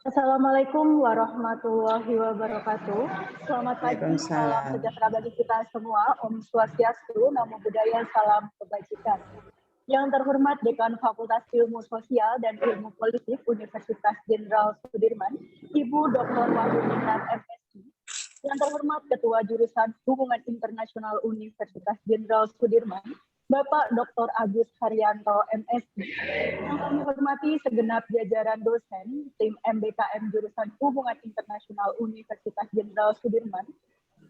Assalamualaikum warahmatullahi wabarakatuh. Selamat pagi, salam Waalaikumsalam. sejahtera bagi kita semua. Om Swastiastu, Namo Buddhaya, salam kebajikan. Yang terhormat Dekan Fakultas Ilmu Sosial dan Ilmu Politik Universitas Jenderal Sudirman, Ibu Dr. Wahyu Ningrat MSc. Yang terhormat Ketua Jurusan Hubungan Internasional Universitas Jenderal Sudirman, Bapak Dr. Agus Haryanto MSc. Yang kami hormati segenap jajaran dosen tim MBKM Jurusan Hubungan Internasional Universitas Jenderal Sudirman.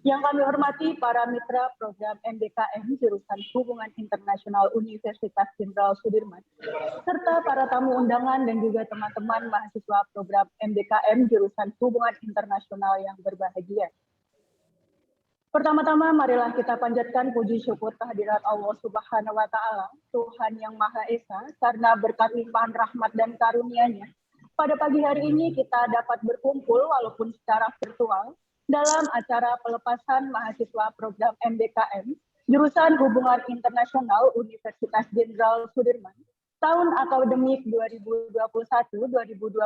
Yang kami hormati para mitra program MBKM Jurusan Hubungan Internasional Universitas Jenderal Sudirman, serta para tamu undangan dan juga teman-teman mahasiswa program MBKM Jurusan Hubungan Internasional yang berbahagia. Pertama-tama marilah kita panjatkan puji syukur kehadirat Allah Subhanahu wa Ta'ala, Tuhan yang Maha Esa, karena berkat limpahan rahmat dan karunia-Nya. Pada pagi hari ini kita dapat berkumpul walaupun secara virtual dalam acara pelepasan mahasiswa program MBKM Jurusan Hubungan Internasional Universitas Jenderal Sudirman tahun akademik 2021-2022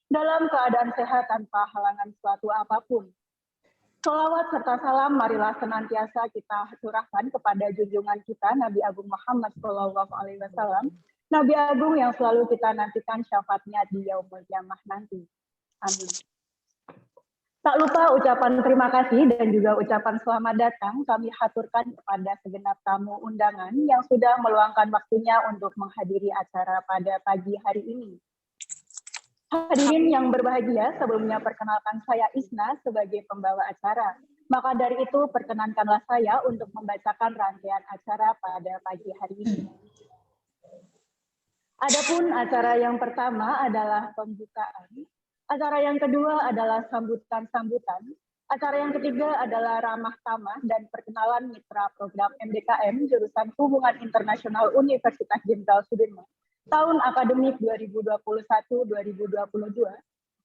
dalam keadaan sehat tanpa halangan suatu apapun. Sholawat serta salam marilah senantiasa kita curahkan kepada junjungan kita Nabi Agung Muhammad SAW, Nabi Agung yang selalu kita nantikan syafaatnya di yaumul kiamah nanti. Amin. Tak lupa ucapan terima kasih dan juga ucapan selamat datang kami haturkan kepada segenap tamu undangan yang sudah meluangkan waktunya untuk menghadiri acara pada pagi hari ini. Hadirin yang berbahagia, sebelumnya perkenalkan saya Isna sebagai pembawa acara. Maka dari itu perkenankanlah saya untuk membacakan rangkaian acara pada pagi hari ini. Adapun acara yang pertama adalah pembukaan, acara yang kedua adalah sambutan-sambutan, acara yang ketiga adalah ramah tamah dan perkenalan mitra program MBKM Jurusan Hubungan Internasional Universitas Jenderal Sudirman tahun akademik 2021-2022.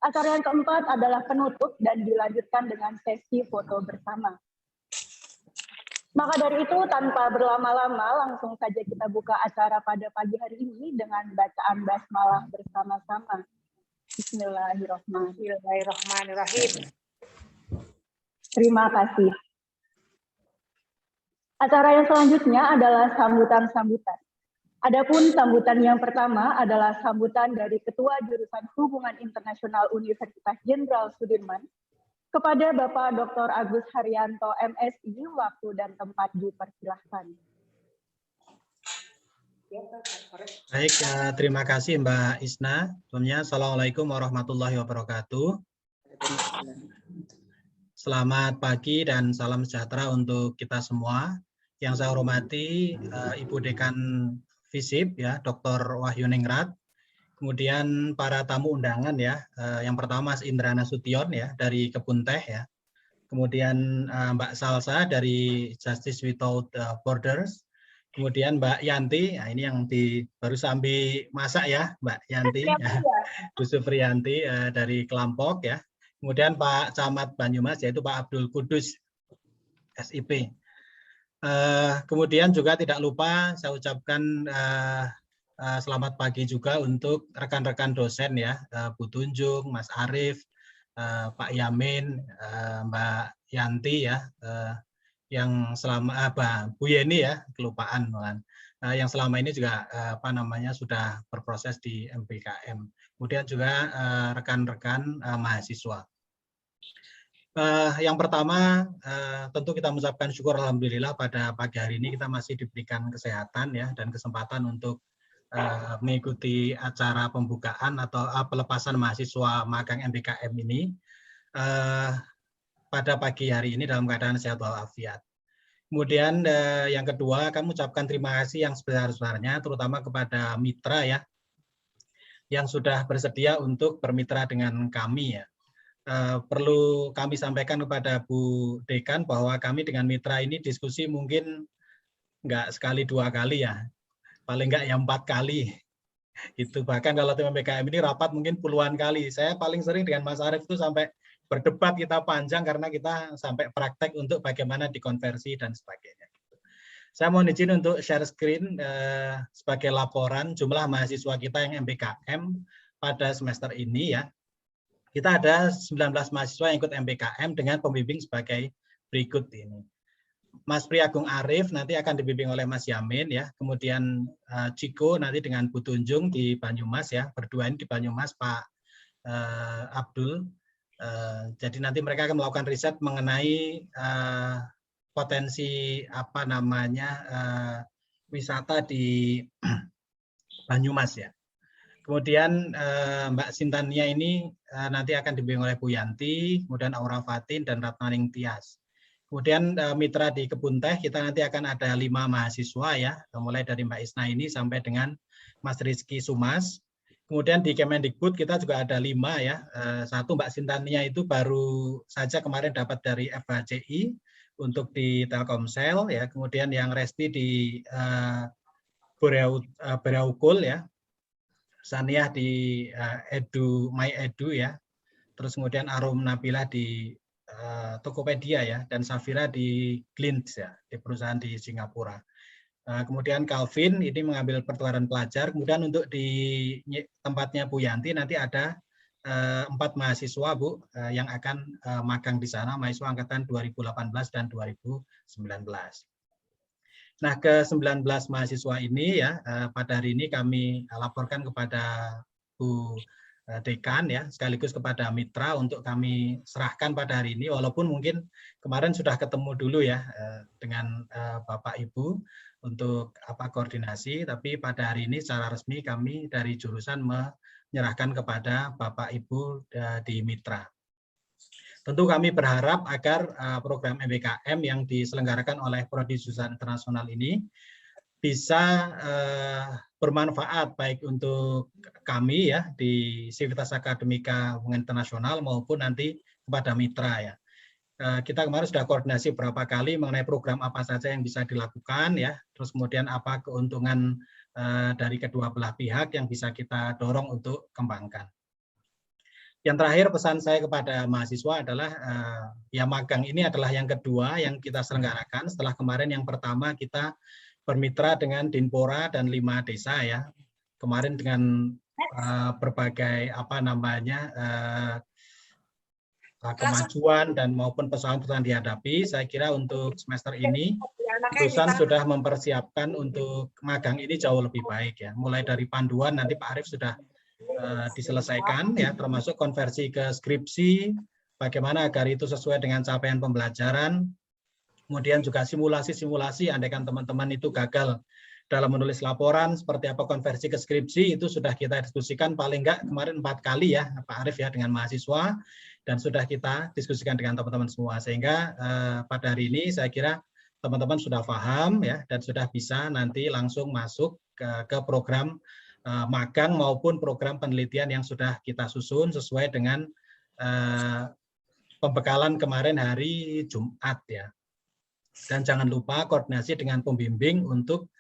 Acara yang keempat adalah penutup dan dilanjutkan dengan sesi foto bersama. Maka dari itu, tanpa berlama-lama, langsung saja kita buka acara pada pagi hari ini dengan bacaan basmalah bersama-sama. Bismillahirrahmanirrahim. Terima kasih. Acara yang selanjutnya adalah sambutan-sambutan. Adapun sambutan yang pertama adalah sambutan dari Ketua Jurusan Hubungan Internasional Universitas Jenderal Sudirman kepada Bapak Dr. Agus Haryanto MSI, waktu dan tempat dipersilahkan. Baik, terima kasih Mbak Isna. Sebelumnya, Assalamualaikum warahmatullahi wabarakatuh. Selamat pagi dan salam sejahtera untuk kita semua. Yang saya hormati Ibu Dekan FISIP ya, Dr. Wahyu Ningrat. Kemudian para tamu undangan ya, yang pertama Mas Indra Nasution ya dari Kebun Teh ya. Kemudian Mbak Salsa dari Justice Without Borders. Kemudian Mbak Yanti, nah ini yang baru sambil masak ya, Mbak Yanti, Bu Supriyanti dari Kelampok ya. Kemudian Pak Camat Banyumas yaitu Pak Abdul Kudus SIP. Kemudian juga tidak lupa saya ucapkan selamat pagi juga untuk rekan-rekan dosen ya, Bu Tunjung, Mas Arief, Pak Yamin, Mbak Yanti ya, yang selama Bu Yeni ya, kelupaan yang selama ini juga sudah berproses di MBKM. Kemudian juga rekan-rekan mahasiswa. Yang pertama tentu kita mengucapkan syukur alhamdulillah pada pagi hari ini kita masih diberikan kesehatan ya dan kesempatan untuk mengikuti acara pembukaan atau pelepasan mahasiswa magang MBKM ini pada pagi hari ini dalam keadaan sehat walafiat. Kemudian yang kedua, kami ucapkan terima kasih yang sebesar-besarnya terutama kepada mitra ya yang sudah bersedia untuk bermitra dengan kami ya. Perlu kami sampaikan kepada Bu Dekan bahwa kami dengan mitra ini diskusi mungkin nggak sekali dua kali ya, paling nggak ya 4 kali. Itu bahkan kalau tim MBKM ini rapat mungkin puluhan kali. Saya paling sering dengan Mas Arief itu sampai berdebat kita panjang karena kita sampai praktek untuk bagaimana dikonversi dan sebagainya. Saya mohon izin untuk share screen sebagai laporan jumlah mahasiswa kita yang MBKM pada semester ini ya. Kita ada 19 mahasiswa yang ikut MPKM dengan pembimbing sebagai berikut ini. Mas Pri Agung Arif nanti akan dibimbing oleh Mas Yamin ya. Kemudian Ciko nanti dengan Bu Tunjung di Banyumas ya. Berdua ini di Banyumas Pak Abdul. Jadi nanti mereka akan melakukan riset mengenai potensi apa namanya wisata di Banyumas ya. Kemudian Mbak Sintania ini nanti akan dibimbing oleh Bu Yanti, kemudian Aura Fatin dan Ratnaning Tias. Kemudian mitra di Kebun Teh kita nanti akan ada 5 mahasiswa ya, mulai dari Mbak Isna ini sampai dengan Mas Rizky Sumas. Kemudian di Kemendikbud kita juga ada 5 ya. Satu Mbak Sintania itu baru saja kemarin dapat dari FHCI untuk di Telkomsel ya. Kemudian yang Resti di Bereukul ya. Saniah di My Edu ya, terus kemudian Arum Nabila di Tokopedia ya, dan Safira di Glint ya, di perusahaan di Singapura. Kemudian Calvin ini mengambil pertukaran pelajar. Kemudian untuk di tempatnya Bu Yanti nanti ada 4 mahasiswa Bu yang akan magang di sana, mahasiswa angkatan 2018 dan 2019. Nah, ke 19 mahasiswa ini ya, pada hari ini kami laporkan kepada Bu Dekan ya, sekaligus kepada mitra untuk kami serahkan pada hari ini, walaupun mungkin kemarin sudah ketemu dulu ya dengan Bapak Ibu untuk koordinasi, tapi pada hari ini secara resmi kami dari jurusan menyerahkan kepada Bapak Ibu di mitra. Tentu kami berharap agar program MPKM yang diselenggarakan oleh Prodi Jurusan Internasional ini bisa bermanfaat baik untuk kami ya di Sivitas Akademika Hubungan Internasional maupun nanti kepada mitra ya. Kita kemarin sudah koordinasi beberapa kali mengenai program apa saja yang bisa dilakukan ya, terus kemudian apa keuntungan dari kedua belah pihak yang bisa kita dorong untuk kembangkan. Yang terakhir pesan saya kepada mahasiswa adalah ya magang ini adalah yang kedua yang kita selenggarakan setelah kemarin yang pertama kita bermitra dengan Dinpora dan 5 desa ya. Kemarin dengan berbagai kemajuan dan maupun persoalan-persoalan dihadapi, saya kira untuk semester ini jurusan sudah mempersiapkan untuk magang ini jauh lebih baik ya. Mulai dari panduan nanti Pak Arief sudah diselesaikan ya, termasuk konversi ke skripsi, bagaimana agar itu sesuai dengan capaian pembelajaran. Kemudian juga simulasi-simulasi, andaikan teman-teman itu gagal dalam menulis laporan, seperti apa konversi ke skripsi, itu sudah kita diskusikan paling enggak kemarin 4 kali ya Pak Arief ya dengan mahasiswa, dan sudah kita diskusikan dengan teman-teman semua. Sehingga pada hari ini saya kira teman-teman sudah paham ya, dan sudah bisa nanti langsung masuk ke program magang maupun program penelitian yang sudah kita susun sesuai dengan pembekalan kemarin hari Jumat ya. Dan jangan lupa koordinasi dengan pembimbing untuk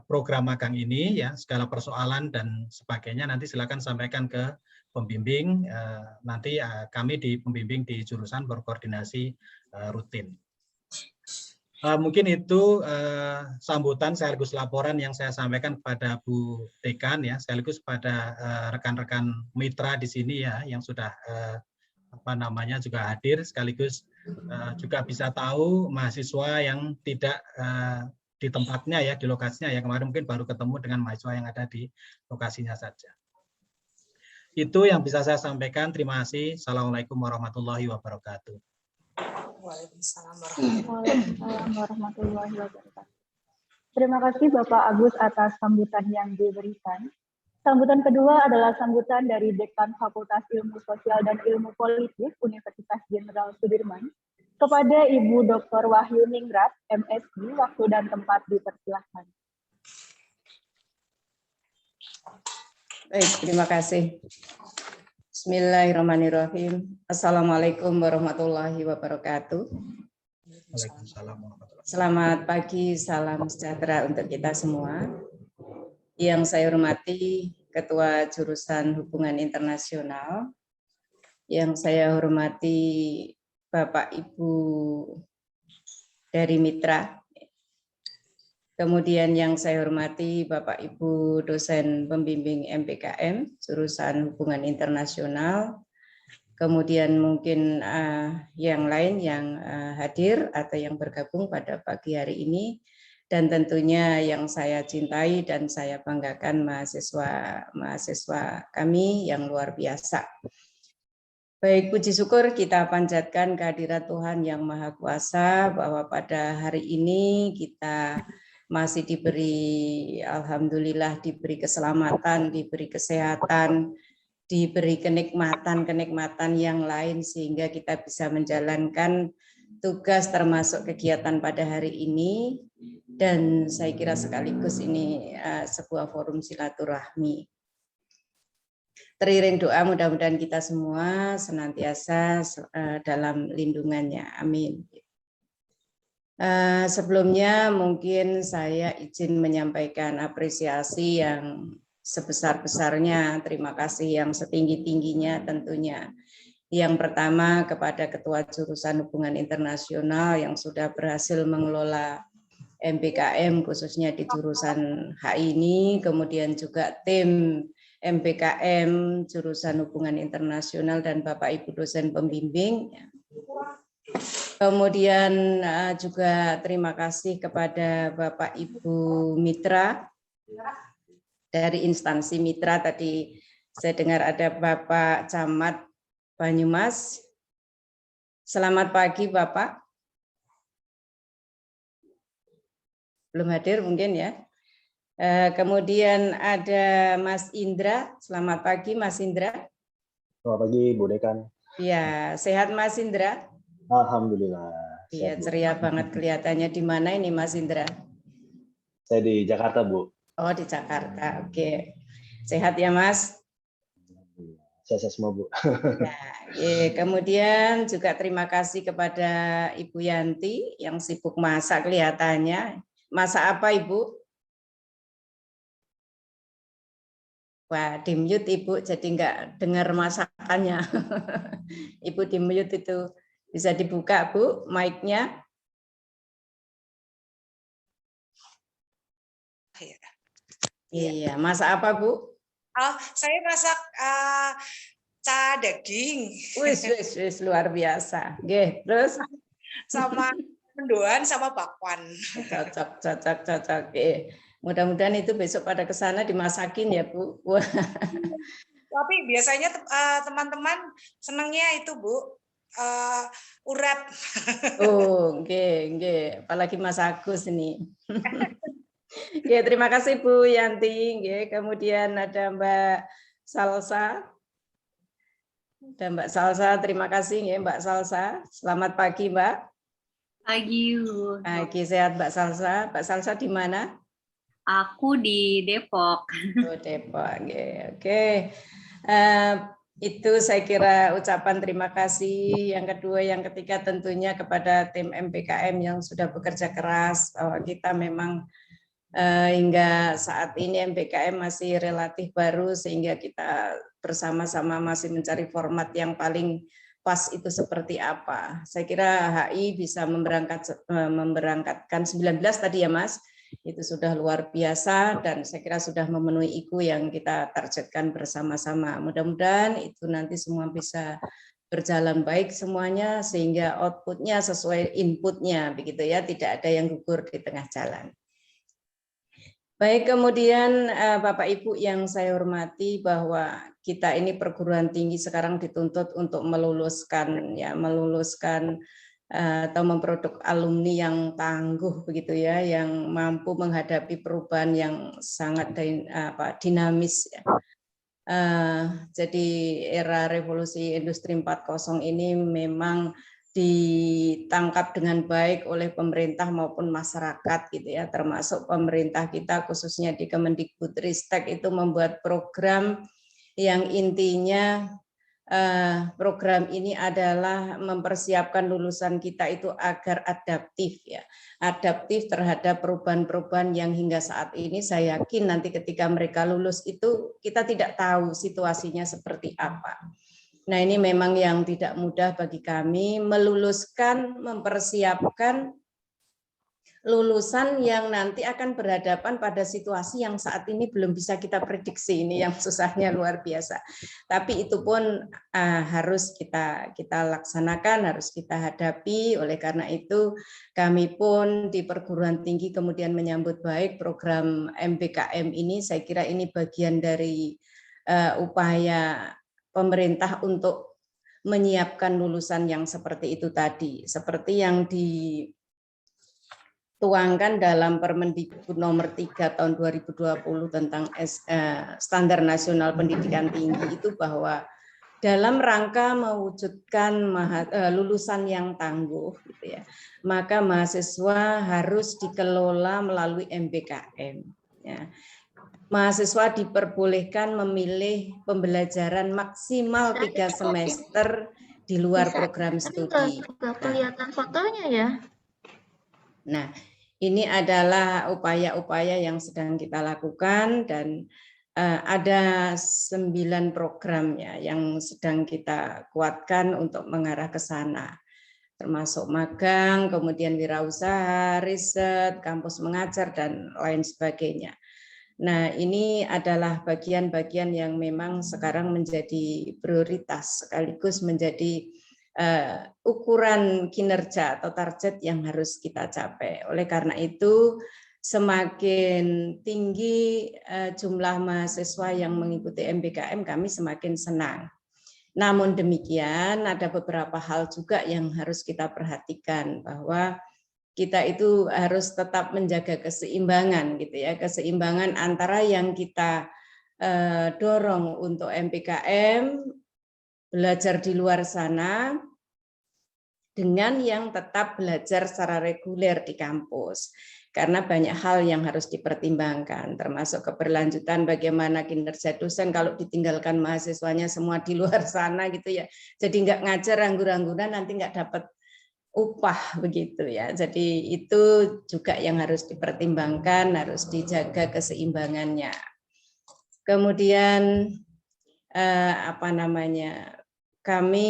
program magang ini ya, segala persoalan dan sebagainya nanti silakan sampaikan ke pembimbing, nanti kami di pembimbing di jurusan berkoordinasi rutin. Mungkin itu sambutan sekaligus laporan yang saya sampaikan kepada Bu Dekan ya, sekaligus kepada rekan-rekan mitra di sini ya yang sudah juga hadir, sekaligus juga bisa tahu mahasiswa yang tidak di tempatnya ya, di lokasinya ya, kemarin mungkin baru ketemu dengan mahasiswa yang ada di lokasinya saja. Itu yang bisa saya sampaikan. Terima kasih. Assalamualaikum warahmatullahi wabarakatuh. Waalaikumsalam warahmatullahi wabarakatuh. Terima kasih Bapak Agus atas sambutan yang diberikan. Sambutan kedua adalah sambutan dari Dekan Fakultas Ilmu Sosial dan Ilmu Politik Universitas Jenderal Sudirman kepada Ibu Dr. Wahyu Ningrat, MSc, waktu dan tempat dipersilahkan. Baik, terima kasih. Bismillahirrahmanirrahim. Assalamualaikum warahmatullahi wabarakatuh. Selamat pagi, salam sejahtera untuk kita semua. Yang saya hormati Ketua Jurusan Hubungan Internasional, yang saya hormati Bapak Ibu dari Mitra, kemudian yang saya hormati Bapak Ibu dosen pembimbing MPKM, Jurusan Hubungan Internasional, kemudian mungkin yang lain yang hadir atau yang bergabung pada pagi hari ini, dan tentunya yang saya cintai dan saya banggakan mahasiswa kami yang luar biasa. Baik, puji syukur kita panjatkan kehadirat Tuhan Yang Maha Kuasa bahwa pada hari ini kita masih diberi, alhamdulillah, diberi keselamatan, diberi kesehatan, diberi kenikmatan-kenikmatan yang lain sehingga kita bisa menjalankan tugas termasuk kegiatan pada hari ini, dan saya kira sekaligus ini sebuah forum silaturahmi. Teriring doa mudah-mudahan kita semua senantiasa dalam lindungannya. Amin. Sebelumnya mungkin saya izin menyampaikan apresiasi yang sebesar-besarnya, terima kasih yang setinggi-tingginya tentunya. Yang pertama kepada Ketua Jurusan Hubungan Internasional yang sudah berhasil mengelola MBKM khususnya di jurusan HI ini, kemudian juga tim MBKM jurusan Hubungan Internasional dan Bapak Ibu dosen pembimbing. Kemudian juga terima kasih kepada Bapak Ibu mitra dari instansi mitra. Tadi saya dengar ada Bapak Camat Banyumas. Selamat pagi Bapak. Belum hadir mungkin ya. Kemudian ada Mas Indra. Selamat pagi Mas Indra. Selamat pagi Bu Dekan. Ya, sehat Mas Indra? Alhamdulillah. Iya, ceria banget kelihatannya. Di mana ini Mas Indra? Saya di Jakarta, Bu. Oh, di Jakarta. Oke. Sehat ya Mas? Sehat semua, Bu. Ya, kemudian juga terima kasih kepada Ibu Yanti yang sibuk masak kelihatannya. Masak apa Ibu? Wah, di mute Ibu, jadi nggak dengar masakannya. Ibu di mute itu. Bisa dibuka Bu, mic-nya. Iya, masak apa Bu? Oh, saya masak daging. Wis, luar biasa. Oke, terus? Sama mendoan sama bakwan. Cocok. Mudah-mudahan itu besok pada ke sana dimasakin ya Bu. Wah. Tapi biasanya teman-teman senangnya itu Bu, urap. Oh, oke. Apalagi Mas Agus ini. Oke, terima kasih Bu Yanti. Kemudian ada Mbak Salsa. Terima kasih Mbak Salsa. Selamat pagi Mbak. Pagi. Pagi, sehat Mbak Salsa. Mbak Salsa di mana? Aku di Depok. Oh, Depok. Oke. Itu saya kira ucapan terima kasih. Yang kedua, yang ketiga tentunya kepada tim MBKM yang sudah bekerja keras bahwa kita memang hingga saat ini MBKM masih relatif baru sehingga kita bersama-sama masih mencari format yang paling pas itu seperti apa. Saya kira HI bisa memberangkatkan 19 tadi ya Mas. Itu sudah luar biasa dan saya kira sudah memenuhi IKU yang kita targetkan bersama-sama. Mudah-mudahan itu nanti semua bisa berjalan baik semuanya sehingga outputnya sesuai inputnya begitu ya, tidak ada yang gugur di tengah jalan. Baik, kemudian Bapak Ibu yang saya hormati bahwa kita ini perguruan tinggi sekarang dituntut untuk meluluskan atau memproduk alumni yang tangguh begitu ya, yang mampu menghadapi perubahan yang sangat dinamis. Jadi era revolusi industri 4.0 ini memang ditangkap dengan baik oleh pemerintah maupun masyarakat gitu ya, termasuk pemerintah kita khususnya di Kemendikbudristek itu membuat program yang intinya program ini adalah mempersiapkan lulusan kita itu agar adaptif ya, adaptif terhadap perubahan-perubahan yang hingga saat ini saya yakin nanti ketika mereka lulus itu kita tidak tahu situasinya seperti apa. Nah ini memang yang tidak mudah bagi kami meluluskan, mempersiapkan lulusan yang nanti akan berhadapan pada situasi yang saat ini belum bisa kita prediksi. Ini yang susahnya luar biasa. Tapi itu pun harus kita laksanakan, harus kita hadapi. Oleh karena itu kami pun di perguruan tinggi kemudian menyambut baik program MBKM ini. Saya kira ini bagian dari upaya pemerintah untuk menyiapkan lulusan yang seperti itu tadi. Seperti yang dituangkan dalam Permendikbud nomor 3 tahun 2020 tentang Standar Nasional Pendidikan Tinggi itu bahwa dalam rangka mewujudkan lulusan yang tangguh, gitu ya, maka mahasiswa harus dikelola melalui MBKM. Ya. Mahasiswa diperbolehkan memilih pembelajaran maksimal 3 semester di luar program studi. Nggak kelihatan fotonya ya. Nah, ini adalah upaya-upaya yang sedang kita lakukan dan ada 9 program ya yang sedang kita kuatkan untuk mengarah ke sana, termasuk magang, kemudian wirausaha, riset, kampus mengajar dan lain sebagainya. Nah, ini adalah bagian-bagian yang memang sekarang menjadi prioritas sekaligus menjadi ukuran kinerja atau target yang harus kita capai. Oleh karena itu, semakin tinggi jumlah mahasiswa yang mengikuti MBKM, kami semakin senang. Namun demikian, ada beberapa hal juga yang harus kita perhatikan, bahwa kita itu harus tetap menjaga keseimbangan, gitu ya, keseimbangan antara yang kita dorong untuk MBKM, belajar di luar sana, dengan yang tetap belajar secara reguler di kampus. Karena banyak hal yang harus dipertimbangkan, termasuk keberlanjutan bagaimana kinerja dosen kalau ditinggalkan mahasiswanya semua di luar sana, gitu ya. Jadi nggak ngajar anggur-angguran, nanti nggak dapat upah, begitu ya. Jadi itu juga yang harus dipertimbangkan, harus dijaga keseimbangannya. Kemudian kami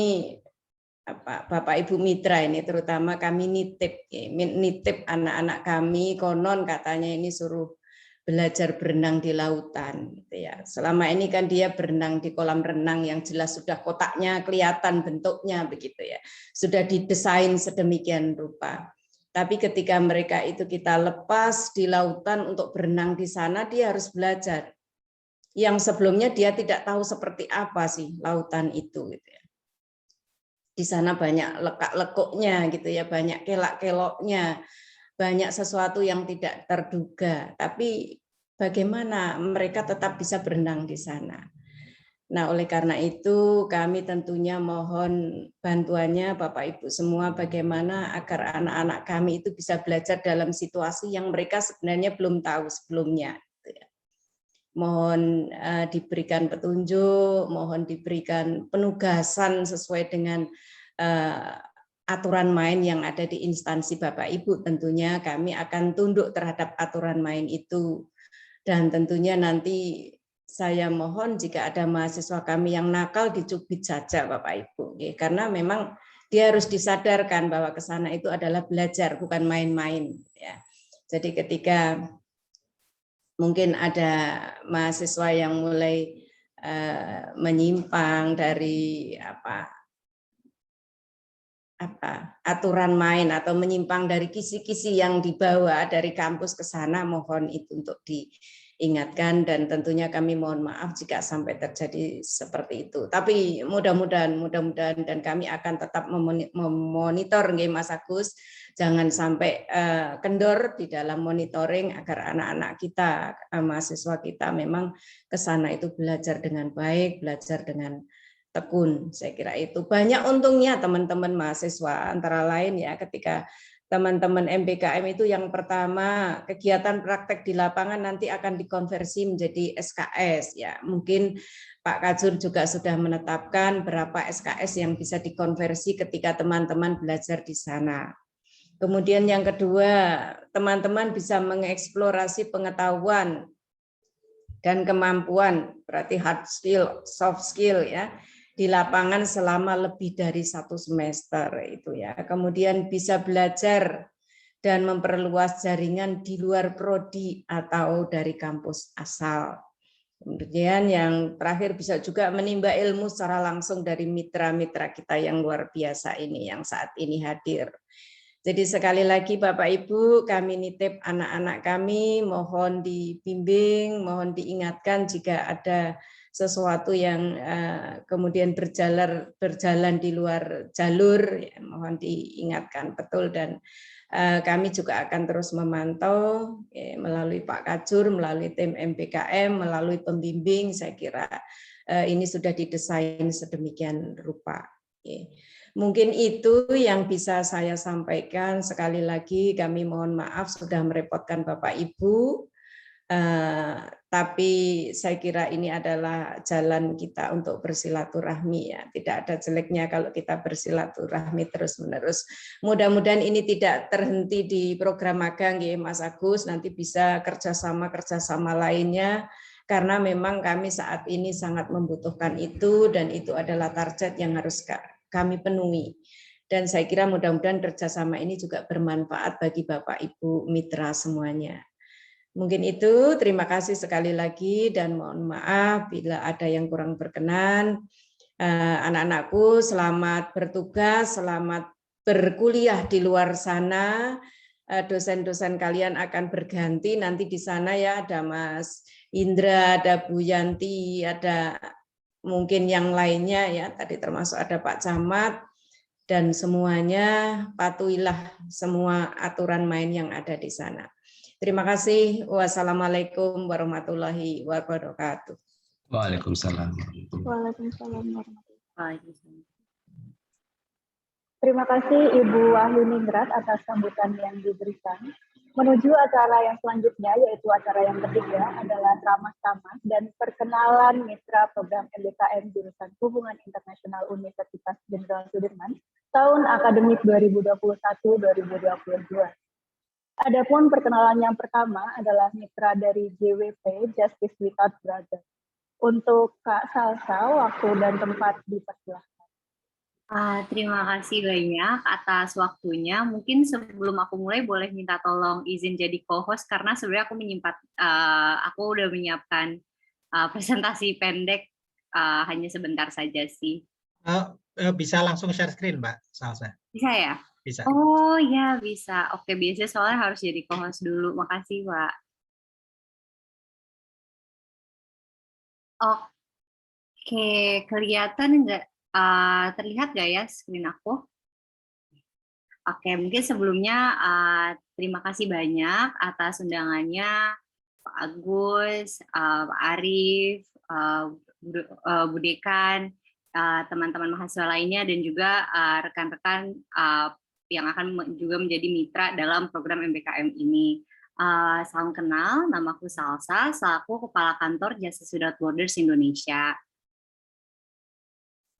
Bapak Ibu mitra ini terutama kami nitip anak-anak kami, konon katanya ini suruh belajar berenang di lautan, gitu ya. Selama ini kan dia berenang di kolam renang yang jelas sudah kotaknya kelihatan bentuknya, begitu ya, sudah didesain sedemikian rupa. Tapi ketika mereka itu kita lepas di lautan untuk berenang di sana, dia harus belajar yang sebelumnya dia tidak tahu seperti apa sih lautan itu, gitu ya. Di sana banyak lekak-lekuknya, gitu ya, banyak kelak-keloknya, banyak sesuatu yang tidak terduga. Tapi bagaimana mereka tetap bisa berenang di sana? Nah, oleh karena itu kami tentunya mohon bantuannya Bapak Ibu semua, bagaimana agar anak-anak kami itu bisa belajar dalam situasi yang mereka sebenarnya belum tahu sebelumnya. Mohon diberikan petunjuk, mohon diberikan penugasan sesuai dengan aturan main yang ada di instansi Bapak Ibu. Tentunya kami akan tunduk terhadap aturan main itu. Dan tentunya nanti saya mohon jika ada mahasiswa kami yang nakal dicubit saja Bapak Ibu. Karena memang dia harus disadarkan bahwa ke sana itu adalah belajar, bukan main-main. Jadi ketika mungkin ada mahasiswa yang mulai menyimpang dari aturan main atau menyimpang dari kisi-kisi yang dibawa dari kampus ke sana, mohon itu untuk diingatkan dan tentunya kami mohon maaf jika sampai terjadi seperti itu. Tapi mudah-mudahan dan kami akan tetap memonitor Mas Agus, jangan sampai kendor di dalam monitoring agar anak-anak kita, mahasiswa kita memang ke sana itu belajar dengan baik, belajar dengan tekun. Saya kira itu banyak untungnya teman-teman mahasiswa, antara lain ya ketika teman-teman MBKM itu yang pertama kegiatan praktek di lapangan nanti akan dikonversi menjadi SKS ya. Mungkin Pak Kajur juga sudah menetapkan berapa SKS yang bisa dikonversi ketika teman-teman belajar di sana. Kemudian yang kedua, teman-teman bisa mengeksplorasi pengetahuan dan kemampuan, berarti hard skill, soft skill ya, di lapangan selama lebih dari 1 semester itu ya. Kemudian bisa belajar dan memperluas jaringan di luar prodi atau dari kampus asal. Kemudian yang terakhir bisa juga menimba ilmu secara langsung dari mitra-mitra kita yang luar biasa ini yang saat ini hadir. Jadi sekali lagi Bapak Ibu, kami nitip anak-anak kami, mohon dibimbing, mohon diingatkan jika ada sesuatu yang kemudian berjalan di luar jalur, ya, mohon diingatkan betul, dan kami juga akan terus memantau melalui Pak Kajur, melalui tim MPKM, melalui pembimbing. Saya kira ini sudah didesain sedemikian rupa. Mungkin itu yang bisa saya sampaikan. Sekali lagi kami mohon maaf sudah merepotkan Bapak Ibu. Tapi saya kira ini adalah jalan kita untuk bersilaturahmi, ya. Tidak ada jeleknya kalau kita bersilaturahmi terus-menerus. Mudah-mudahan ini tidak terhenti di program magang, ya Mas Agus, nanti bisa kerjasama lainnya, karena memang kami saat ini sangat membutuhkan itu, dan itu adalah target yang harus kami penuhi. Dan saya kira mudah-mudahan kerjasama ini juga bermanfaat bagi Bapak Ibu mitra semuanya. Mungkin itu, terima kasih sekali lagi dan mohon maaf bila ada yang kurang berkenan. Anak-anakku selamat bertugas, selamat berkuliah di luar sana. Dosen-dosen kalian akan berganti nanti di sana, ya, ada Mas Indra, ada Bu Yanti, ada mungkin yang lainnya, ya, tadi termasuk ada Pak Camat, dan semuanya patuhilah semua aturan main yang ada di sana. Terima kasih. Wassalamualaikum warahmatullahi wabarakatuh. Waalaikumsalam. Waalaikumsalam warahmatullahi Waalaikumsalam. Terima kasih Ibu Wahyu Ningrat atas sambutan yang diberikan. Menuju acara yang selanjutnya, yaitu acara yang ketiga, adalah ramah-tamah dan perkenalan mitra program MBKM jurusan Hubungan Internasional Universitas Jenderal Sudirman tahun akademik 2021-2022. Adapun perkenalan yang pertama adalah mitra dari JWP, Justice Without Borders. Untuk Kak Salsa, waktu dan tempat dipersilahkan. Terima kasih banyak atas waktunya. Mungkin sebelum aku mulai boleh minta tolong izin jadi co-host, karena sebenarnya aku udah menyiapkan presentasi pendek, hanya sebentar saja sih. Bisa langsung share screen, Mbak Salsa? Bisa ya? Bisa. Oh ya, bisa. Oke, biasanya soalnya harus jadi co-host dulu. Makasih, Pak. Oke, kelihatan nggak? Terlihat nggak ya screen aku? Oke, mungkin sebelumnya terima kasih banyak atas undangannya Pak Agus, Pak Arief, Bu Dekan, teman-teman mahasiswa lainnya, dan juga rekan-rekan yang akan juga menjadi mitra dalam program MBKM ini. Salam kenal, namaku Salsa, selaku Kepala Kantor Justice Without Borders Indonesia.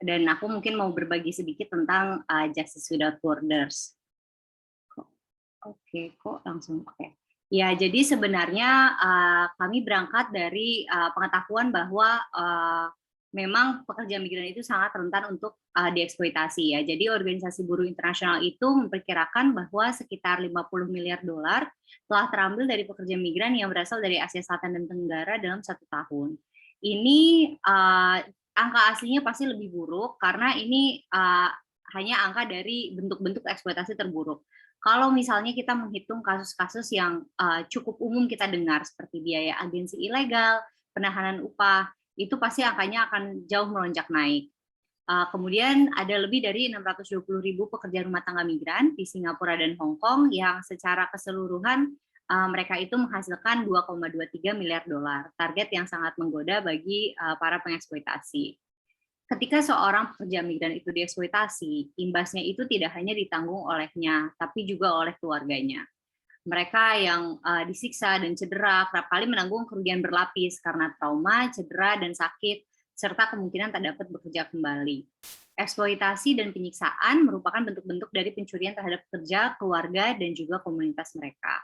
Dan aku mungkin mau berbagi sedikit tentang Justice Without Borders. Oke, kok langsung oke. Ya, jadi sebenarnya kami berangkat dari pengetahuan bahwa memang pekerja migran itu sangat rentan untuk dieksploitasi, ya. Jadi Organisasi Buruh Internasional itu memperkirakan bahwa sekitar 50 miliar dolar telah terambil dari pekerja migran yang berasal dari Asia Selatan dan Tenggara dalam 1 tahun. Ini angka aslinya pasti lebih buruk karena ini hanya angka dari bentuk-bentuk eksploitasi terburuk. Kalau misalnya kita menghitung kasus-kasus yang cukup umum kita dengar seperti biaya agensi ilegal, penahanan upah, itu pasti angkanya akan jauh melonjak naik. Kemudian ada lebih dari 620.000 pekerja rumah tangga migran di Singapura dan Hong Kong yang secara keseluruhan mereka itu menghasilkan 2,23 miliar dolar, target yang sangat menggoda bagi para pengeksploitasi. Ketika seorang pekerja migran itu dieksploitasi, imbasnya itu tidak hanya ditanggung olehnya, tapi juga oleh keluarganya. Mereka yang disiksa dan cedera kerap kali menanggung kerugian berlapis karena trauma, cedera, dan sakit, serta kemungkinan tak dapat bekerja kembali. Eksploitasi dan penyiksaan merupakan bentuk-bentuk dari pencurian terhadap pekerja, keluarga, dan juga komunitas mereka.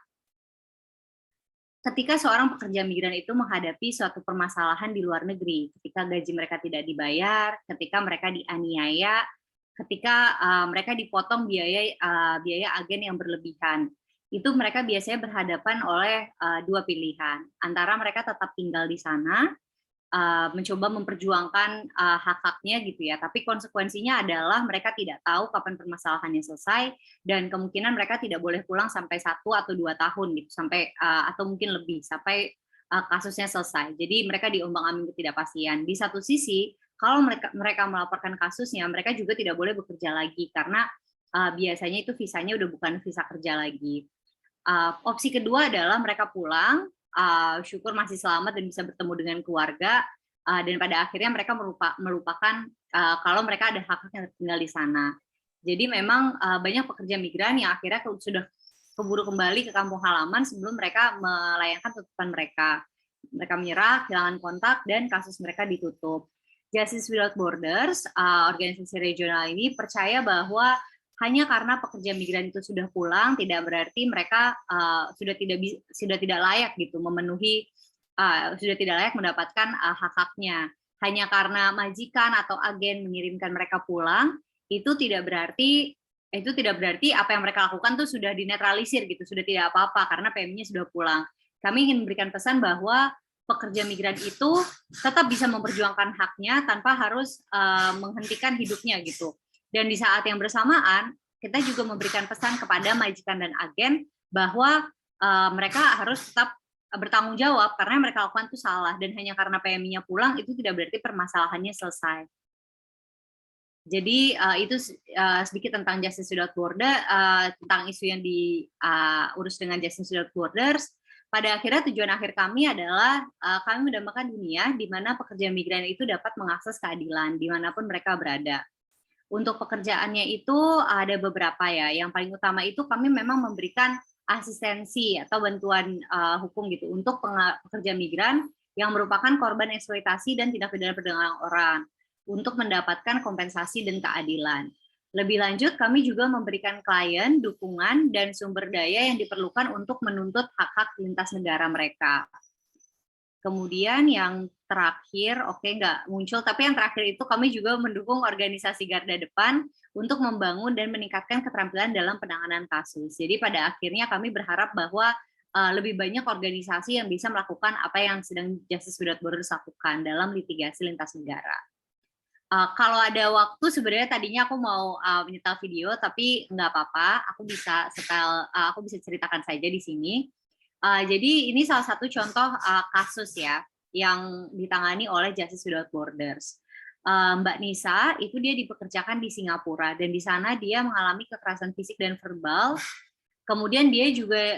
Ketika seorang pekerja migran itu menghadapi suatu permasalahan di luar negeri, ketika gaji mereka tidak dibayar, ketika mereka dianiaya, ketika mereka dipotong biaya agen yang berlebihan, itu mereka biasanya berhadapan oleh dua pilihan, antara mereka tetap tinggal di sana, mencoba memperjuangkan hak-haknya gitu ya, tapi konsekuensinya adalah mereka tidak tahu kapan permasalahannya selesai, dan kemungkinan mereka tidak boleh pulang sampai 1 atau 2 tahun gitu, sampai atau mungkin lebih sampai kasusnya selesai. Jadi mereka diombang-ambing ketidakpastian. Di satu sisi, kalau mereka melaporkan kasusnya, mereka juga tidak boleh bekerja lagi karena biasanya itu visanya udah bukan visa kerja lagi. Opsi kedua adalah mereka pulang, syukur masih selamat dan bisa bertemu dengan keluarga, dan pada akhirnya mereka melupakan kalau mereka ada hak yang tinggal di sana. Jadi memang banyak pekerja migran yang akhirnya sudah keburu kembali ke kampung halaman sebelum mereka melayangkan tuntutan mereka. Mereka menyerah, kehilangan kontak, dan kasus mereka ditutup. Justice Without Borders, organisasi regional ini percaya bahwa hanya karena pekerja migran itu sudah pulang, tidak berarti mereka sudah tidak layak gitu memenuhi, sudah tidak layak mendapatkan hak-haknya. Hanya karena majikan atau agen mengirimkan mereka pulang, itu tidak berarti apa yang mereka lakukan tuh sudah dinetralisir gitu, sudah tidak apa-apa karena PM-nya sudah pulang. Kami ingin memberikan pesan bahwa pekerja migran itu tetap bisa memperjuangkan haknya tanpa harus menghentikan hidupnya gitu. Dan di saat yang bersamaan, kita juga memberikan pesan kepada majikan dan agen bahwa mereka harus tetap bertanggung jawab karena yang mereka lakukan itu salah, dan hanya karena PMI-nya pulang itu tidak berarti permasalahannya selesai. Jadi itu sedikit tentang Justice Without Borders, tentang isu yang diurus dengan Justice Without Borders. Pada akhirnya tujuan akhir kami adalah kami mendambakan dunia di mana pekerja migran itu dapat mengakses keadilan dimanapun mereka berada. Untuk pekerjaannya itu ada beberapa ya. Yang paling utama itu kami memang memberikan asistensi atau bantuan hukum gitu untuk pekerja migran yang merupakan korban eksploitasi dan tindak pidana perdagangan orang, untuk mendapatkan kompensasi dan keadilan. Lebih lanjut, kami juga memberikan klien dukungan dan sumber daya yang diperlukan untuk menuntut hak-hak lintas negara mereka. Kemudian yang terakhir, nggak muncul, tapi yang terakhir itu kami juga mendukung organisasi garda depan untuk membangun dan meningkatkan keterampilan dalam penanganan kasus. Jadi pada akhirnya kami berharap bahwa lebih banyak organisasi yang bisa melakukan apa yang sedang Justice Without Borders lakukan dalam litigasi lintas negara. Kalau ada waktu sebenarnya tadinya aku mau menyetel video, tapi nggak apa-apa, aku bisa ceritakan saja di sini. Jadi ini salah satu contoh kasus ya yang ditangani oleh Justice Without Borders. Mbak Nisa itu dia dipekerjakan di Singapura, dan di sana dia mengalami kekerasan fisik dan verbal. Kemudian dia juga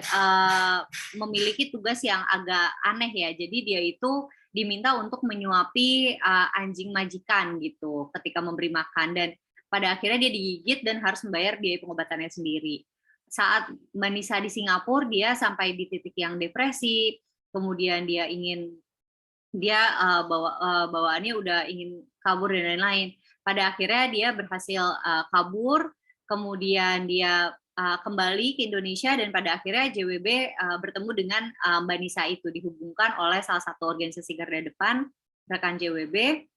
memiliki tugas yang agak aneh ya. Jadi dia itu diminta untuk menyuapi anjing majikan gitu ketika memberi makan, dan pada akhirnya dia digigit dan harus membayar biaya pengobatannya sendiri. Saat Mbak Nisa di Singapura, dia sampai di titik yang depresi, kemudian bawaannya udah ingin kabur dan lain-lain. Pada akhirnya dia berhasil kabur, kemudian dia kembali ke Indonesia, dan pada akhirnya JWB bertemu dengan Mbak Nisa itu, dihubungkan oleh salah satu organisasi garda depan, rekan JWB.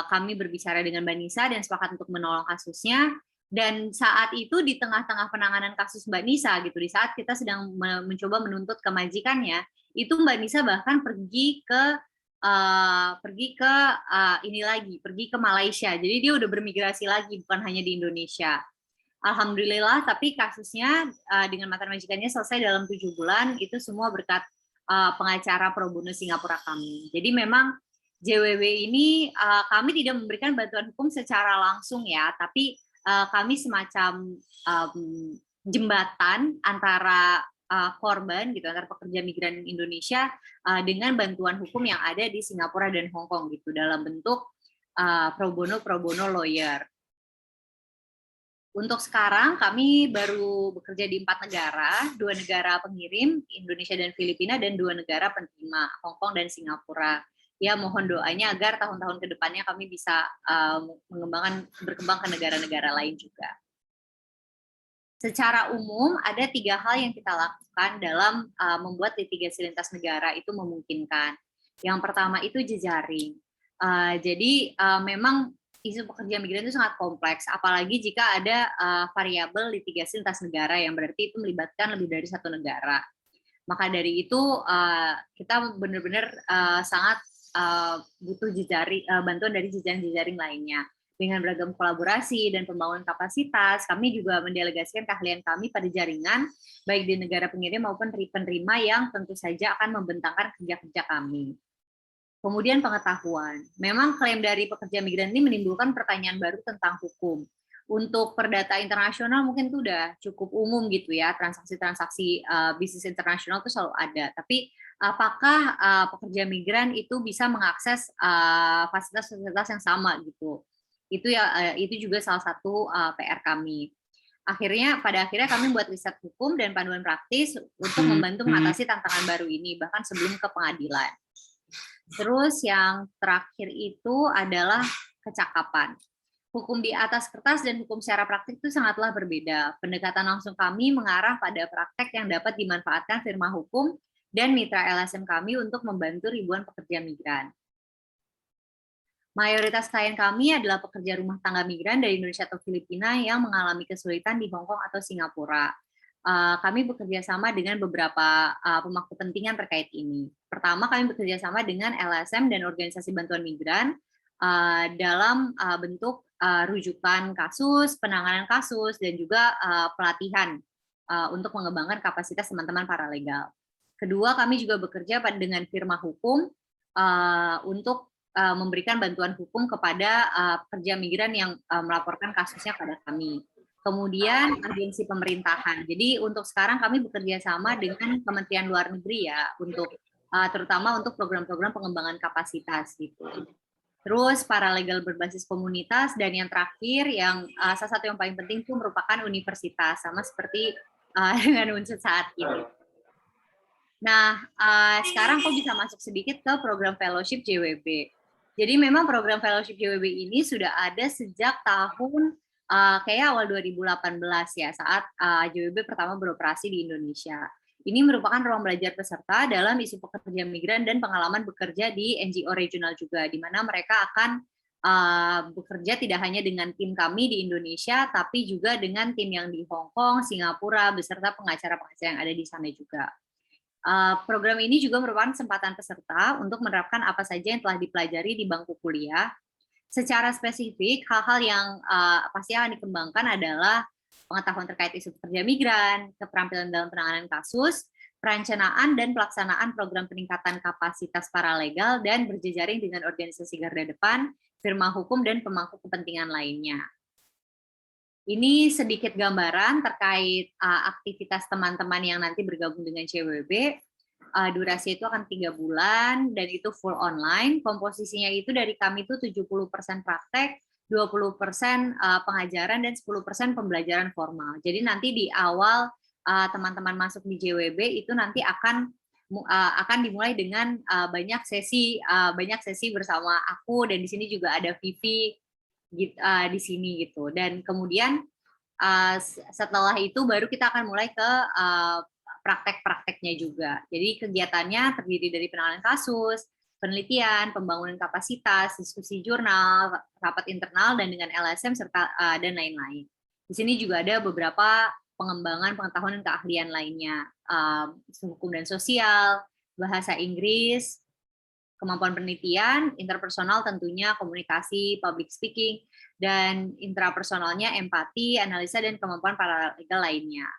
Kami berbicara dengan Mbak Nisa dan sepakat untuk menolong kasusnya. Dan saat itu di tengah-tengah penanganan kasus Mbak Nisa gitu, di saat kita sedang mencoba menuntut ke majikannya, itu Mbak Nisa bahkan pergi ke Malaysia. Jadi dia udah bermigrasi lagi, bukan hanya di Indonesia. Alhamdulillah, tapi kasusnya dengan mantan majikannya selesai dalam 7 bulan, itu semua berkat pengacara pro bono Singapura kami. Jadi memang JWB ini kami tidak memberikan bantuan hukum secara langsung ya, tapi kami semacam jembatan antara korban gitu, antara pekerja migran Indonesia dengan bantuan hukum yang ada di Singapura dan Hong Kong gitu, dalam bentuk pro bono lawyer. Untuk sekarang kami baru bekerja di 4 negara, 2 negara pengirim, Indonesia dan Filipina, dan 2 negara penerima, Hong Kong dan Singapura. Ya, mohon doanya agar tahun-tahun ke depannya kami bisa berkembang ke negara-negara lain juga. Secara umum, ada 3 hal yang kita lakukan dalam membuat litigasi lintas negara itu memungkinkan. Yang pertama itu jejaring. Jadi memang isu pekerja migran itu sangat kompleks, apalagi jika ada variabel litigasi lintas negara yang berarti itu melibatkan lebih dari satu negara. Maka dari itu kita benar-benar sangat butuh bantuan dari jejaring-jejaring lainnya. Dengan beragam kolaborasi dan pembangunan kapasitas, kami juga mendelegasikan keahlian kami pada jaringan, baik di negara pengirim maupun penerima yang tentu saja akan membentangkan kerja-kerja kami. Kemudian pengetahuan. Memang klaim dari pekerja migran ini menimbulkan pertanyaan baru tentang hukum. Untuk perdata internasional mungkin itu udah cukup umum gitu ya, transaksi-transaksi bisnis internasional itu selalu ada. Tapi apakah pekerja migran itu bisa mengakses fasilitas-fasilitas yang sama gitu? Itu juga salah satu PR kami. Pada akhirnya kami buat riset hukum dan panduan praktis untuk membantu mengatasi tantangan baru ini, bahkan sebelum ke pengadilan. Terus yang terakhir itu adalah kecakapan. Hukum di atas kertas dan hukum secara praktik itu sangatlah berbeda. Pendekatan langsung kami mengarah pada praktek yang dapat dimanfaatkan firma hukum dan mitra LSM kami untuk membantu ribuan pekerja migran. Mayoritas klien kami adalah pekerja rumah tangga migran dari Indonesia atau Filipina yang mengalami kesulitan di Hong Kong atau Singapura. Kami bekerja sama dengan beberapa pemangku kepentingan terkait ini. Pertama, kami bekerja sama dengan LSM dan organisasi bantuan migran dalam bentuk rujukan kasus, penanganan kasus, dan juga pelatihan untuk mengembangkan kapasitas teman-teman paralegal. Kedua, kami juga bekerja dengan firma hukum untuk memberikan bantuan hukum kepada pekerja migran yang melaporkan kasusnya pada kami. Kemudian agensi pemerintahan. Jadi untuk sekarang kami bekerja sama dengan Kementerian Luar Negeri ya, terutama untuk program-program pengembangan kapasitas gitu. Terus paralegal berbasis komunitas, dan yang terakhir yang salah satu yang paling penting itu merupakan universitas, sama seperti dengan Unsur saat ini. Nah, sekarang kok bisa masuk sedikit ke program fellowship JWB. Jadi memang program fellowship JWB ini sudah ada sejak tahun kayak awal 2018 ya, saat JWB pertama beroperasi di Indonesia. Ini merupakan ruang belajar peserta dalam isu pekerja migran dan pengalaman bekerja di NGO regional juga, di mana mereka akan bekerja tidak hanya dengan tim kami di Indonesia, tapi juga dengan tim yang di Hong Kong, Singapura, beserta pengacara-pengacara yang ada di sana juga. Program ini juga merupakan kesempatan peserta untuk menerapkan apa saja yang telah dipelajari di bangku kuliah. Secara spesifik, hal-hal yang pasti akan dikembangkan adalah pengetahuan terkait isu pekerja migran, keterampilan dalam penanganan kasus, perencanaan dan pelaksanaan program peningkatan kapasitas paralegal, dan berjejaring dengan organisasi garda depan, firma hukum, dan pemangku kepentingan lainnya. Ini sedikit gambaran terkait aktivitas teman-teman yang nanti bergabung dengan CWB. Durasi itu akan 3 bulan dan itu full online. Komposisinya itu dari kami itu 70% praktek, 20% pengajaran, dan 10% pembelajaran formal. Jadi nanti di awal teman-teman masuk di JWB itu nanti akan dimulai dengan banyak sesi bersama aku, dan di sini juga ada Vivi di sini gitu. Dan kemudian setelah itu baru kita akan mulai ke praktek-prakteknya juga. Jadi kegiatannya terdiri dari penanganan kasus, penelitian, pembangunan kapasitas, diskusi jurnal, rapat internal dan dengan LSM serta dan lain-lain. Di sini juga ada beberapa pengembangan pengetahuan dan keahlian lainnya, hukum dan sosial, bahasa Inggris, kemampuan penelitian, interpersonal tentunya komunikasi, public speaking, dan intrapersonalnya empati, analisa, dan kemampuan paralegal lainnya.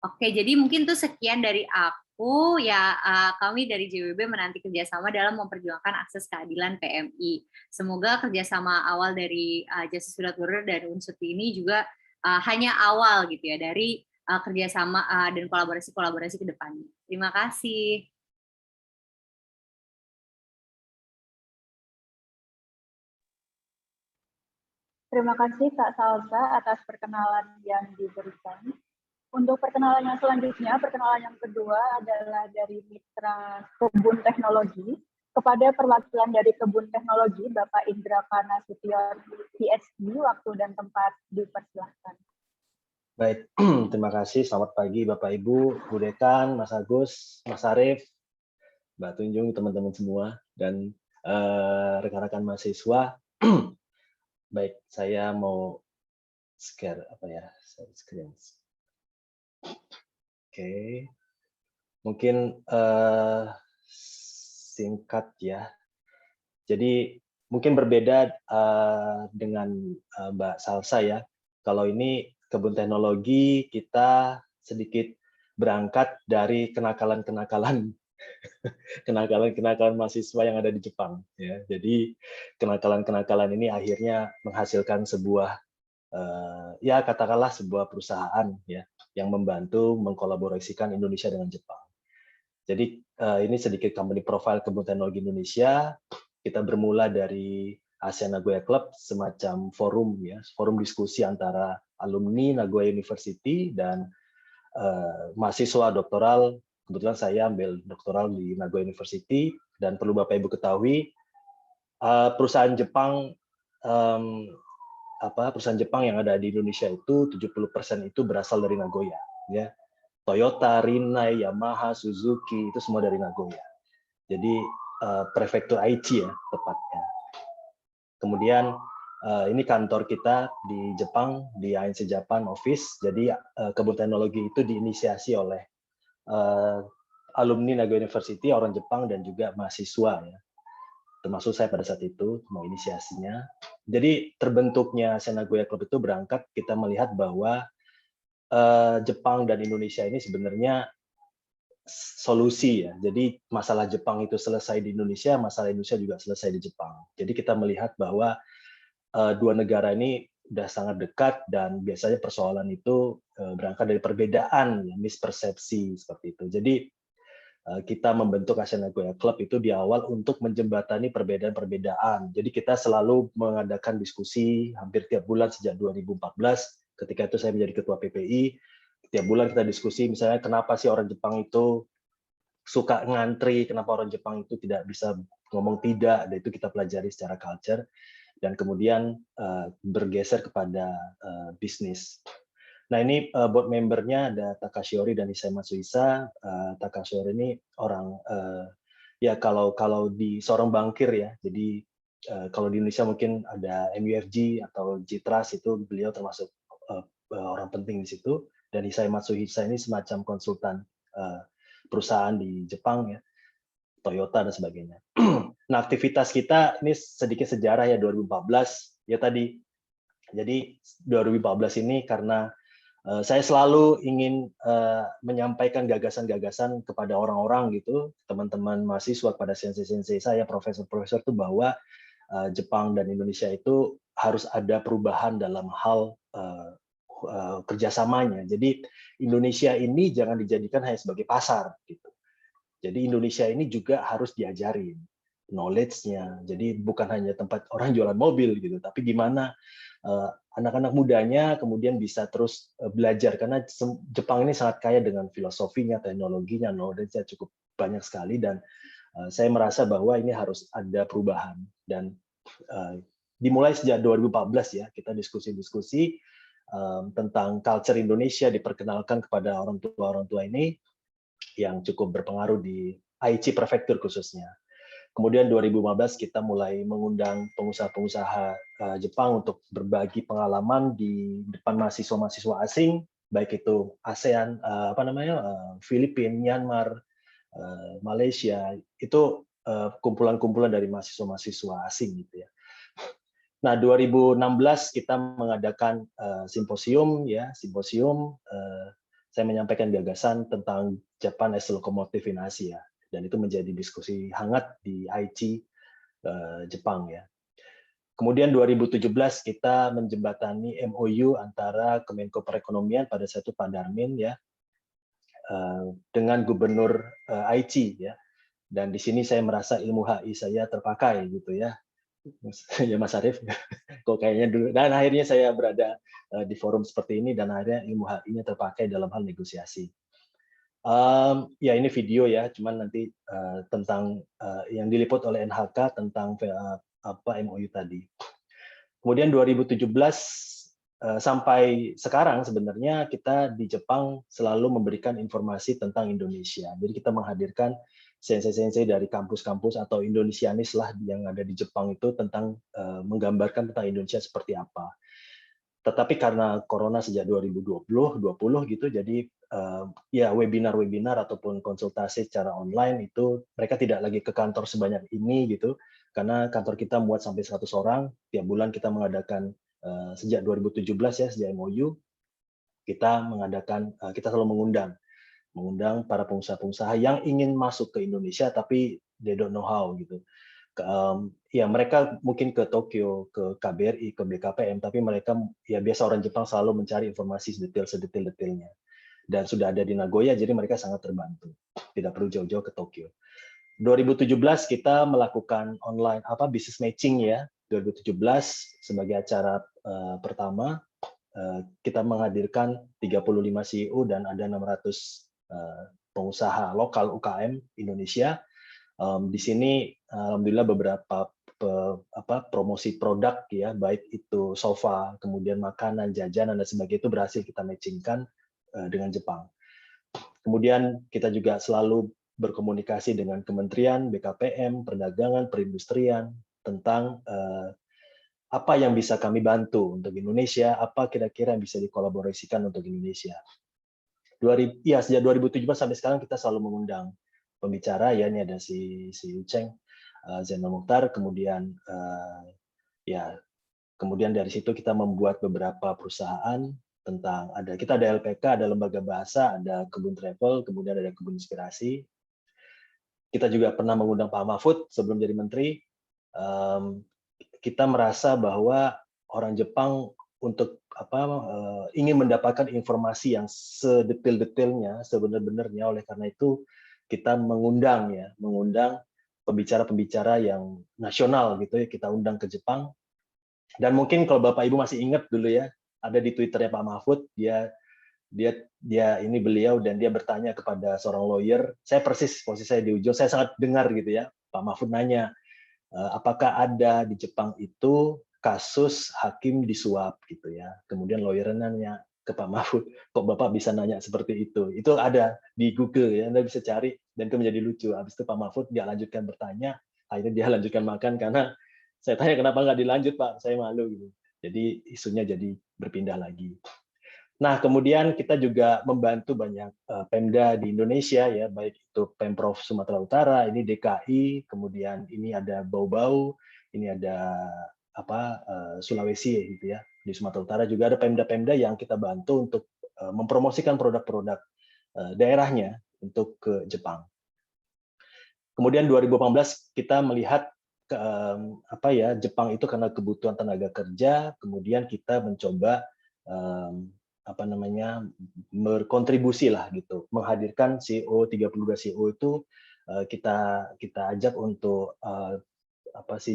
Oke, jadi mungkin itu sekian dari aku ya. Kami dari JWB menanti kerjasama dalam memperjuangkan akses keadilan PMI. Semoga kerjasama awal dari Justice Without Border dan Unsur ini juga hanya awal gitu ya dari kerjasama dan kolaborasi ke depannya. Terima kasih. Terima kasih Kak Salsa atas perkenalan yang diberikan. Untuk perkenalan yang selanjutnya, perkenalan yang kedua adalah dari Mitra Kebun Teknologi kepada perwakilan dari Kebun Teknologi, Bapak Indra Kanasution, PhD, waktu dan tempat dipersilahkan. Baik, terima kasih. Selamat pagi Bapak Ibu, Bu Dekan, Mas Agus, Mas Arief, Mbak Tunjung, teman-teman semua, dan rekan-rekan mahasiswa Baik, saya mau share screen. Oke, mungkin singkat ya. Jadi mungkin berbeda dengan Mbak Salsa ya. Kalau ini kebun teknologi kita sedikit berangkat dari kenakalan-kenakalan mahasiswa yang ada di Jepang ya. Jadi kenakalan-kenakalan ini akhirnya menghasilkan sebuah ya katakanlah sebuah perusahaan ya yang membantu mengkolaborasikan Indonesia dengan Jepang. Jadi ini sedikit company profile kebun teknologi Indonesia. Kita bermula dari ASEAN Nagoya Club, semacam forum ya, forum diskusi antara alumni Nagoya University dan mahasiswa doktoral. Kebetulan saya ambil doktoral di Nagoya University, dan perlu Bapak Ibu ketahui perusahaan Jepang perusahaan Jepang yang ada di Indonesia itu 70% itu berasal dari Nagoya ya. Toyota, Rinnai, Yamaha, Suzuki itu semua dari Nagoya. Jadi prefektur Aichi ya tepatnya. Kemudian ini kantor kita di Jepang, di ANC Japan Office. Jadi kebun teknologi itu diinisiasi oleh alumni Nagoya University, orang Jepang, dan juga mahasiswa ya. Termasuk saya pada saat itu mau inisiasinya. Jadi terbentuknya ASEAN Nagoya Club itu berangkat kita melihat bahwa Jepang dan Indonesia ini sebenarnya solusi ya. Jadi masalah Jepang itu selesai di Indonesia, masalah Indonesia juga selesai di Jepang. Jadi kita melihat bahwa dua negara ini sudah sangat dekat, dan biasanya persoalan itu berangkat dari perbedaan, ya, mispersepsi seperti itu. Jadi kita membentuk ASEAN Nagoya Club itu di awal untuk menjembatani perbedaan-perbedaan. Jadi kita selalu mengadakan diskusi hampir tiap bulan sejak 2014. Ketika itu saya menjadi ketua PPI. Tiap bulan kita diskusi, misalnya kenapa sih orang Jepang itu suka ngantri, kenapa orang Jepang itu tidak bisa ngomong tidak, dan itu kita pelajari secara culture, dan kemudian bergeser kepada bisnis. Nah ini board membernya ada Takashi Ori dan Hisai Matsuhisa. Takashi Ori ini orang ya kalau di seorang bankir ya, jadi kalau di Indonesia mungkin ada MUFG atau J-Trust, itu beliau termasuk orang penting di situ. Dan Hisai Matsuhisa ini semacam konsultan perusahaan di Jepang ya, Toyota dan sebagainya. Nah aktivitas kita ini sedikit sejarah ya, 2014 ya tadi. Jadi 2014 ini karena saya selalu ingin menyampaikan gagasan-gagasan kepada orang-orang gitu, teman-teman mahasiswa, kepada sensei-sensei saya, profesor-profesor itu, bahwa Jepang dan Indonesia itu harus ada perubahan dalam hal kerjasamanya. Jadi Indonesia ini jangan dijadikan hanya sebagai pasar gitu. Jadi Indonesia ini juga harus diajarin knowledge-nya. Jadi bukan hanya tempat orang jualan mobil gitu, tapi gimana anak-anak mudanya kemudian bisa terus belajar, karena Jepang ini sangat kaya dengan filosofinya, teknologinya, knowledge-nya cukup banyak sekali, dan saya merasa bahwa ini harus ada perubahan. Dan dimulai sejak 2014 ya, kita diskusi-diskusi tentang culture Indonesia, diperkenalkan kepada orang tua ini yang cukup berpengaruh di Aichi Prefektur khususnya. Kemudian 2015 kita mulai mengundang pengusaha-pengusaha Jepang untuk berbagi pengalaman di depan mahasiswa-mahasiswa asing, baik itu ASEAN, Filipina, Myanmar, Malaysia, itu kumpulan-kumpulan dari mahasiswa-mahasiswa asing gitu ya. Nah, 2016 kita mengadakan simposium ya, saya menyampaikan gagasan tentang Japan as Locomotive in Asia, dan itu menjadi diskusi hangat di Aichi, Jepang ya. Kemudian 2017 kita menjembatani MOU antara Kemenko Perekonomian, pada saat itu Pak Darmin ya, dengan Gubernur Aichi ya. Dan di sini saya merasa ilmu HI saya terpakai gitu ya. Ya Mas Arief, kok kayaknya dulu. Dan akhirnya saya berada di forum seperti ini, dan akhirnya ilmu HI-nya terpakai dalam hal negosiasi. Ya ini video ya, cuman nanti tentang yang diliput oleh NHK tentang MOU tadi. Kemudian 2017 sampai sekarang sebenarnya kita di Jepang selalu memberikan informasi tentang Indonesia. Jadi kita menghadirkan sensei-sensei dari kampus-kampus atau Indonesianis lah yang ada di Jepang itu tentang menggambarkan tentang Indonesia seperti apa. Tetapi karena Corona sejak 2020 gitu, jadi ya webinar-webinar ataupun konsultasi secara online itu mereka tidak lagi ke kantor sebanyak ini gitu, karena kantor kita muat sampai 100 orang. Tiap bulan kita mengadakan sejak 2017 ya, sejak MOU kita mengadakan, kita selalu mengundang para pengusaha-pengusaha yang ingin masuk ke Indonesia tapi they don't know how gitu. Ya mereka mungkin ke Tokyo, ke KBRI, ke BKPM, tapi mereka ya biasa orang Jepang selalu mencari informasi sedetail-detailnya. Dan sudah ada di Nagoya, jadi mereka sangat terbantu. Tidak perlu jauh-jauh ke Tokyo. 2017 kita melakukan online business matching ya. 2017 sebagai acara pertama kita menghadirkan 35 CEO dan ada 600 pengusaha lokal UKM Indonesia. Di sini alhamdulillah beberapa promosi produk ya, baik itu sofa, kemudian makanan, jajanan dan sebagainya itu berhasil kita matchingkan dengan Jepang. Kemudian kita juga selalu berkomunikasi dengan kementerian, BKPM, perdagangan, perindustrian tentang apa yang bisa kami bantu untuk Indonesia, apa kira-kira yang bisa dikolaborasikan untuk Indonesia. Sejak 2017 sampai sekarang kita selalu mengundang pembicara ya, ini ada si Uceng, Zainal Mukhtar, kemudian kemudian dari situ kita membuat beberapa perusahaan tentang kita ada LPK, ada lembaga bahasa, ada kebun travel, kemudian ada kebun inspirasi. Kita juga pernah mengundang Pak Mahfud sebelum jadi menteri. Kita merasa bahwa orang Jepang untuk ingin mendapatkan informasi yang sedetail-detailnya, sebenar-benarnya. Oleh karena itu kita mengundang pembicara-pembicara yang nasional gitu ya, kita undang ke Jepang. Dan mungkin kalau Bapak Ibu masih ingat dulu ya, ada di Twitternya Pak Mahfud, beliau dan dia bertanya kepada seorang lawyer. Saya persis posisi saya di ujung, saya sangat dengar gitu ya. Pak Mahfud nanya, apakah ada di Jepang itu kasus hakim disuap gitu ya. Kemudian lawyer nanya ke Pak Mahfud, kok Bapak bisa nanya seperti itu? Itu ada di Google ya, Anda bisa cari dan itu menjadi lucu. Habis itu Pak Mahfud dia lanjutkan bertanya, akhirnya dia lanjutkan makan karena saya tanya kenapa nggak dilanjut Pak, saya malu gitu. Jadi isunya jadi berpindah lagi. Nah, kemudian kita juga membantu banyak Pemda di Indonesia ya, baik itu Pemprov Sumatera Utara, ini DKI, kemudian ini ada Bau-Bau, ini ada Sulawesi gitu ya. Di Sumatera Utara juga ada Pemda-Pemda yang kita bantu untuk mempromosikan produk-produk daerahnya untuk ke Jepang. Kemudian 2018 kita melihat Jepang itu karena kebutuhan tenaga kerja, kemudian kita mencoba berkontribusi lah gitu, menghadirkan CEO 32 CEO itu kita ajak untuk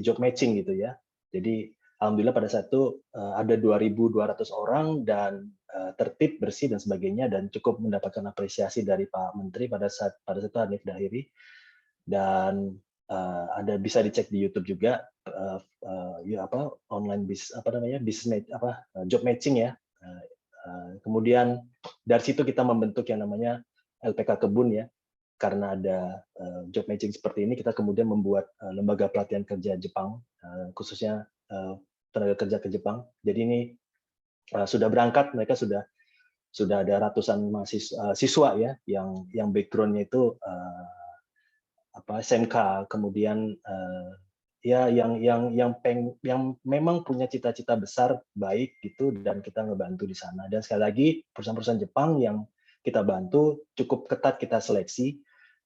job matching gitu ya. Jadi alhamdulillah pada saat itu ada 2.200 orang dan tertib, bersih dan sebagainya, dan cukup mendapatkan apresiasi dari Pak Menteri pada saat itu Hanif Dahiri. Dan ada bisa dicek di YouTube juga online job matching ya. Kemudian dari situ kita membentuk yang namanya LPK Kebun ya. Karena ada job matching seperti ini, kita kemudian membuat lembaga pelatihan kerja Jepang, khususnya tenaga kerja ke Jepang. Jadi ini sudah berangkat, mereka sudah ada ratusan siswa ya, yang background-nya itu SMK, kemudian yang memang punya cita-cita besar baik gitu, dan kita ngebantu di sana. Dan sekali lagi perusahaan-perusahaan Jepang yang kita bantu cukup ketat kita seleksi.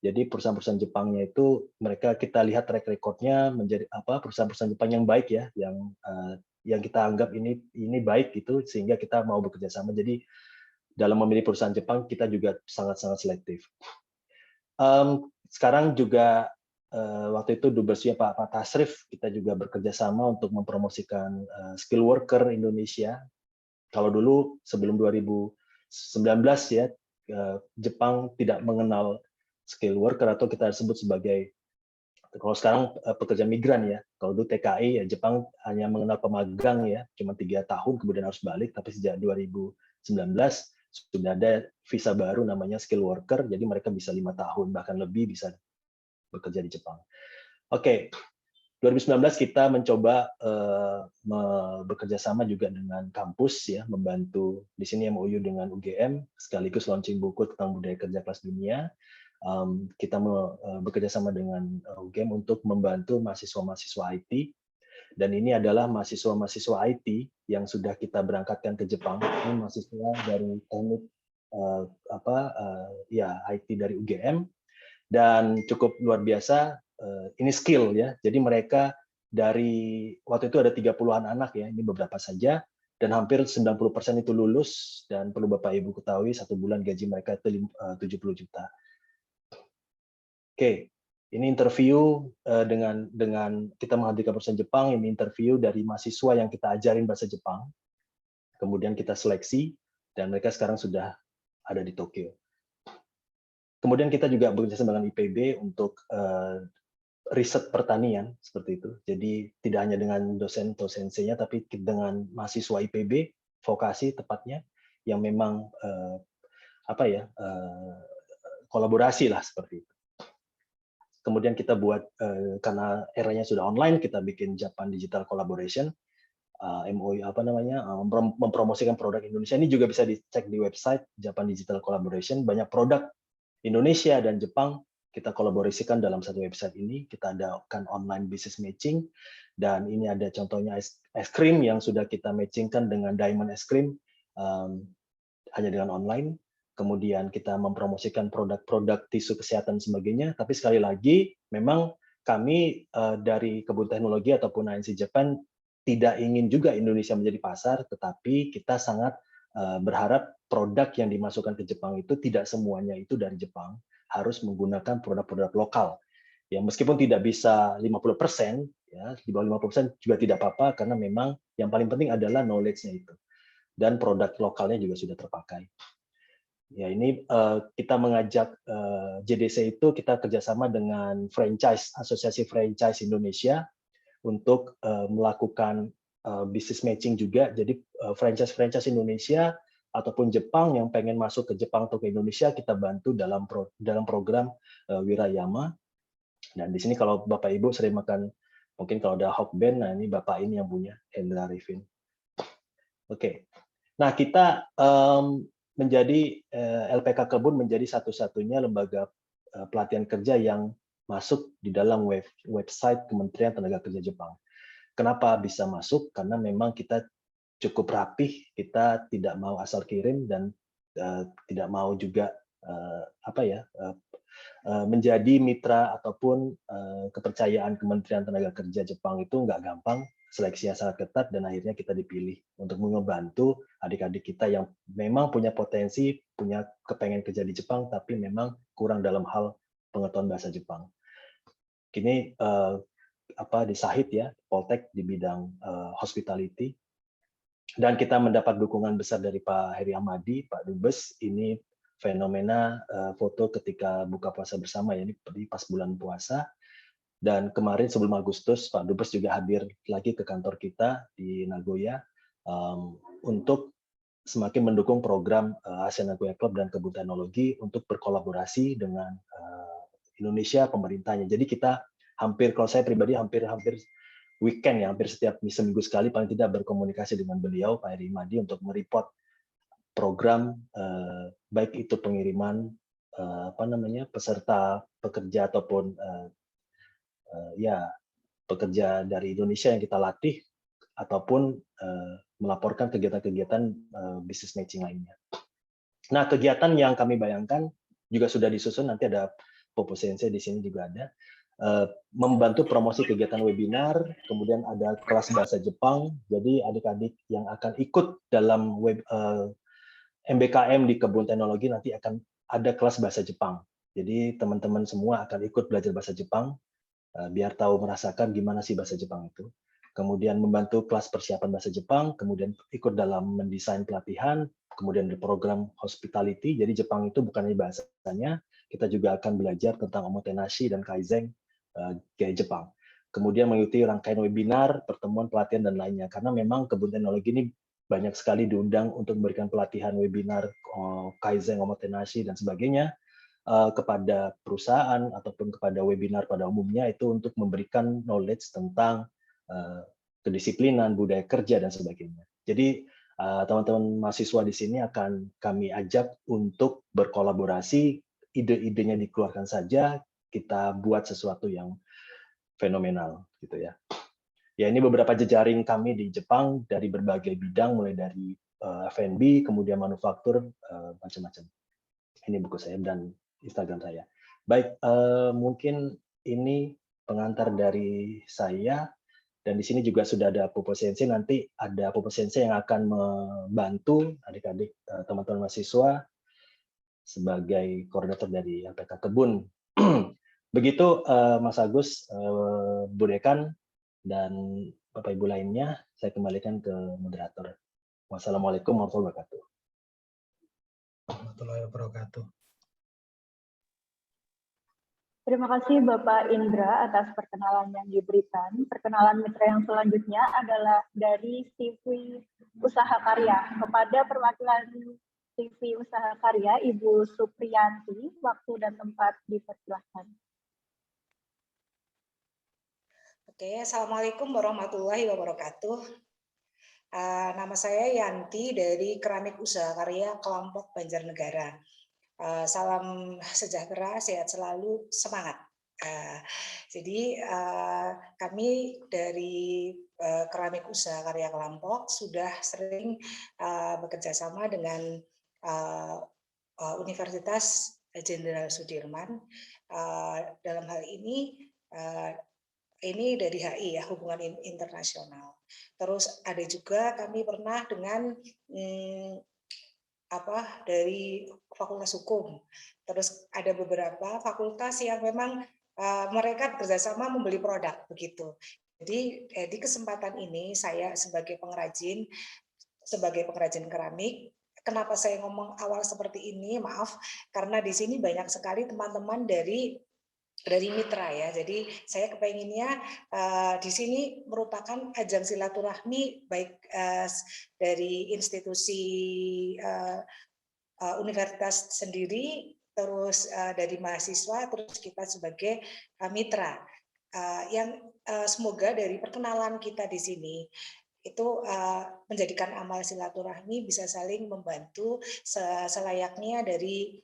Jadi perusahaan-perusahaan Jepangnya itu kita lihat track record-nya menjadi perusahaan-perusahaan Jepang yang baik ya, yang kita anggap ini baik gitu, sehingga kita mau bekerja sama. Jadi dalam memilih perusahaan Jepang kita juga sangat-sangat selektif. Sekarang juga waktu itu dubesnya Pak Tasrif, kita juga bekerja sama untuk mempromosikan skill worker Indonesia. Kalau dulu sebelum 2019 ya, Jepang tidak mengenal skill worker atau kita sebut sebagai, kalau sekarang pekerja migran ya. Kalau dulu TKI ya, Jepang hanya mengenal pemagang ya, cuma 3 tahun kemudian harus balik. Tapi sejak 2019 sudah ada visa baru namanya skill worker, jadi mereka bisa 5 tahun bahkan lebih bisa bekerja di Jepang. Oke, 2019 kita mencoba bekerja sama juga dengan kampus ya, membantu di sini MOU dengan UGM sekaligus launching buku tentang budaya kerja kelas dunia. Kita bekerja sama dengan UGM untuk membantu mahasiswa-mahasiswa IT, dan ini adalah mahasiswa-mahasiswa IT yang sudah kita berangkatkan ke Jepang. Ini mahasiswa dari teknik IT dari UGM, dan cukup luar biasa. Ini skill ya, jadi mereka dari waktu itu ada 30-an anak ya, ini beberapa saja, dan hampir 90% itu lulus, dan perlu Bapak Ibu ketahui 1 bulan gaji mereka itu 70 juta. Oke, ini interview dengan kita menghadirkan perusahaan Jepang, ini interview dari mahasiswa yang kita ajarin bahasa Jepang, kemudian kita seleksi, dan mereka sekarang sudah ada di Tokyo. Kemudian kita juga bekerjasama dengan IPB untuk riset pertanian seperti itu. Jadi tidak hanya dengan dosen atau senseinya, tapi dengan mahasiswa IPB vokasi tepatnya yang memang kolaborasi lah seperti itu. Kemudian kita buat karena eranya sudah online, kita bikin Japan Digital Collaboration, MOU mempromosikan produk Indonesia. Ini juga bisa dicek di website Japan Digital Collaboration. Banyak produk Indonesia dan Jepang kita kolaborasikan dalam satu website ini. Kita adakan online business matching, dan ini ada contohnya es krim yang sudah kita matchingkan dengan Diamond es krim hanya dengan online. Kemudian kita mempromosikan produk-produk tisu kesehatan sebagainya. Tapi sekali lagi, memang kami dari Kebun Teknologi ataupun ANC Japan tidak ingin juga Indonesia menjadi pasar, tetapi kita sangat berharap produk yang dimasukkan ke Jepang itu tidak semuanya itu dari Jepang, harus menggunakan produk-produk lokal. Ya, meskipun tidak bisa 50%, ya, di bawah 50% juga tidak apa-apa, karena memang yang paling penting adalah knowledge-nya itu. Dan produk lokalnya juga sudah terpakai. Ya, ini kita mengajak JDC itu, kita kerjasama dengan Asosiasi Franchise Indonesia untuk melakukan business matching juga. Jadi franchise Indonesia ataupun Jepang yang pengen masuk ke Jepang atau ke Indonesia, kita bantu dalam program Wirayama. Dan di sini kalau Bapak Ibu sering makan, mungkin kalau ada Hokben, nah ini Bapak ini yang punya, Hendra Arifin. Oke. Nah, kita menjadi LPK Kebun menjadi satu-satunya lembaga pelatihan kerja yang masuk di dalam website Kementerian Tenaga Kerja Jepang. Kenapa bisa masuk? Karena memang kita cukup rapih, kita tidak mau asal kirim, dan tidak mau juga menjadi mitra ataupun kepercayaan Kementerian Tenaga Kerja Jepang itu nggak gampang, seleksinya sangat ketat, dan akhirnya kita dipilih untuk membantu adik-adik kita yang memang punya potensi, punya kepengen kerja di Jepang, tapi memang kurang dalam hal pengetahuan bahasa Jepang. Kini di Sahid ya, Poltek di bidang hospitality, dan kita mendapat dukungan besar dari Pak Heri Ahmadi, Pak Dubes. Ini fenomena foto ketika buka puasa bersama ya, ini pas bulan puasa. Dan kemarin sebelum Agustus, Pak Dubes juga hadir lagi ke kantor kita di Nagoya untuk semakin mendukung program ASEAN Nagoya Club dan Kebun Teknologi untuk berkolaborasi dengan Indonesia, pemerintahnya. Jadi kita hampir, kalau saya pribadi hampir weekend ya, hampir setiap seminggu sekali paling tidak berkomunikasi dengan beliau, Pak Heri Ahmadi, untuk mereport program baik itu pengiriman peserta pekerja ataupun pekerja dari Indonesia yang kita latih, ataupun melaporkan kegiatan-kegiatan business matching lainnya. Nah, kegiatan yang kami bayangkan juga sudah disusun, nanti ada Popo Sensei di sini juga ada, membantu promosi kegiatan webinar, kemudian ada kelas bahasa Jepang. Jadi adik-adik yang akan ikut dalam MBKM di Kebun Teknologi nanti akan ada kelas bahasa Jepang. Jadi teman-teman semua akan ikut belajar bahasa Jepang, biar tahu merasakan gimana sih bahasa Jepang itu. Kemudian membantu kelas persiapan bahasa Jepang, kemudian ikut dalam mendesain pelatihan, kemudian di program hospitality. Jadi Jepang itu bukan hanya bahasanya, kita juga akan belajar tentang omotenashi dan kaizen gaya Jepang. Kemudian mengikuti rangkaian webinar, pertemuan, pelatihan, dan lainnya. Karena memang Kebun Teknologi ini banyak sekali diundang untuk memberikan pelatihan webinar kaizen, omotenashi, dan sebagainya. kepada perusahaan ataupun kepada webinar pada umumnya itu untuk memberikan knowledge tentang kedisiplinan, budaya kerja dan sebagainya. Jadi teman-teman mahasiswa di sini akan kami ajak untuk berkolaborasi, ide-idenya dikeluarkan saja, kita buat sesuatu yang fenomenal gitu ya. Ya, ini beberapa jejaring kami di Jepang dari berbagai bidang, mulai dari F&B, kemudian manufaktur, macam-macam. Ini buku saya dan Instagram saya. Baik, mungkin ini pengantar dari saya, dan di sini juga sudah ada Puposensi. Nanti ada Puposensi yang akan membantu adik-adik teman-teman mahasiswa sebagai koordinator dari LPK Kebun. Begitu Mas Agus, Bu Dekan, dan Bapak Ibu lainnya, saya kembalikan ke moderator. Wassalamualaikum warahmatullahi wabarakatuh. Warahmatullahi wabarakatuh. Terima kasih Bapak Indra atas perkenalan yang diberikan. Perkenalan mitra yang selanjutnya adalah dari CV Usaha Karya. Kepada perwakilan CV Usaha Karya, Ibu Supriyanti, waktu dan tempat dipersilahkan. Oke, Assalamualaikum warahmatullahi wabarakatuh. Nama saya Yanti dari Keramik Usaha Karya Kelompok Banjarnegara. Salam sejahtera, sehat selalu, semangat. Jadi kami dari Keramik Usaha Karya Kelompok sudah sering bekerja sama dengan Universitas Jenderal Sudirman. Dalam hal ini dari HI ya, hubungan internasional. Terus ada juga kami pernah dengan dari Fakultas Hukum. Terus ada beberapa fakultas yang memang mereka bekerjasama membeli produk begitu. Jadi di kesempatan ini saya sebagai pengrajin keramik, kenapa saya ngomong awal seperti ini? Maaf, karena di sini banyak sekali teman-teman dari mitra ya. Jadi saya kepenginnya di sini merupakan ajang silaturahmi baik dari institusi universitas sendiri, terus dari mahasiswa, terus kita sebagai mitra. Yang semoga dari perkenalan kita di sini itu menjadikan amal silaturahmi bisa saling membantu selayaknya dari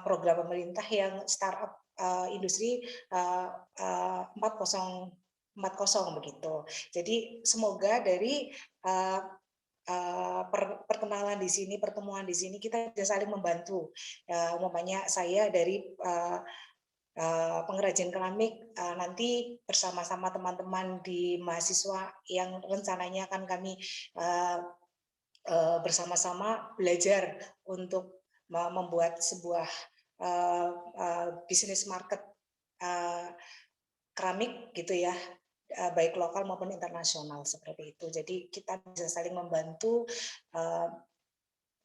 program pemerintah yang startup industri 40 begitu. Jadi semoga dari perkenalan di sini, pertemuan di sini kita bisa saling membantu. Umpamanya saya dari pengrajin keramik nanti bersama-sama teman-teman di mahasiswa yang rencananya akan kami bersama-sama belajar untuk membuat sebuah bisnis market keramik gitu ya, baik lokal maupun internasional seperti itu. Jadi kita bisa saling membantu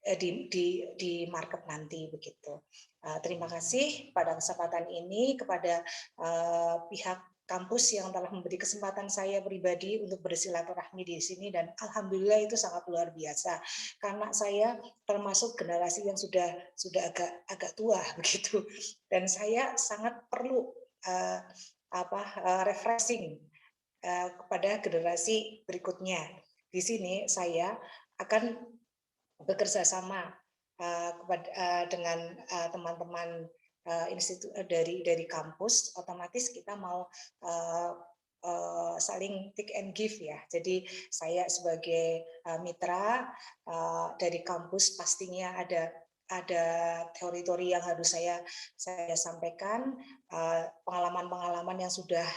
di market nanti begitu. Terima kasih pada kesempatan ini kepada pihak kampus yang telah memberi kesempatan saya pribadi untuk bersilaturahmi di sini, dan alhamdulillah itu sangat luar biasa karena saya termasuk generasi yang sudah agak tua begitu, dan saya sangat perlu refreshing kepada generasi berikutnya. Di sini saya akan bekerja sama dengan teman-teman institut dari kampus. Otomatis kita mau saling take and give ya. Jadi saya sebagai mitra dari kampus pastinya ada teori-teori yang harus saya sampaikan, pengalaman-pengalaman yang sudah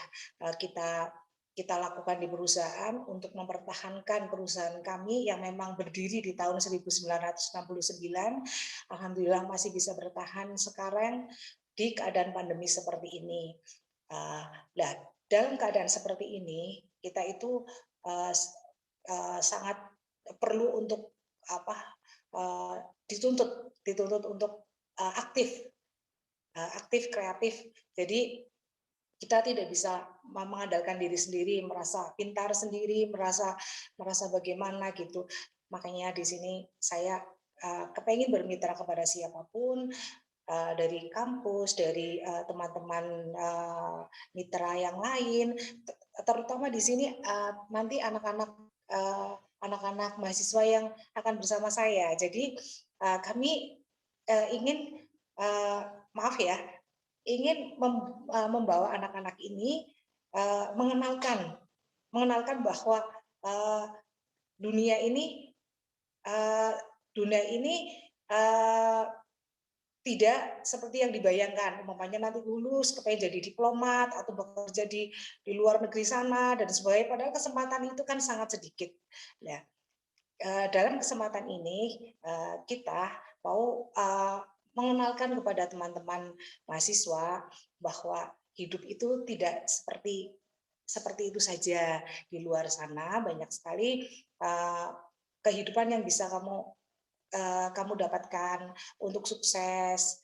kita lakukan di perusahaan untuk mempertahankan perusahaan kami yang memang berdiri di tahun 1969. Alhamdulillah masih bisa bertahan sekarang di keadaan pandemi seperti ini. Nah, dalam keadaan seperti ini kita itu sangat perlu untuk dituntut untuk aktif kreatif. Jadi kita tidak bisa mengandalkan diri sendiri, merasa pintar sendiri, merasa bagaimana gitu. Makanya di sini saya kepengen bermitra kepada siapapun, dari kampus, dari teman-teman mitra yang lain, terutama di sini nanti anak-anak mahasiswa yang akan bersama saya. Jadi kami ingin maaf ya, ingin membawa anak-anak ini mengenalkan bahwa dunia ini tidak seperti yang dibayangkan. Umpamanya nanti lulus kepengen jadi diplomat atau bekerja di luar negeri sana dan sebagainya. Padahal kesempatan itu kan sangat sedikit. Nah, dalam kesempatan ini kita mau mengenalkan kepada teman-teman mahasiswa bahwa hidup itu tidak seperti itu saja. Di luar sana banyak sekali kehidupan yang bisa kamu dapatkan untuk sukses.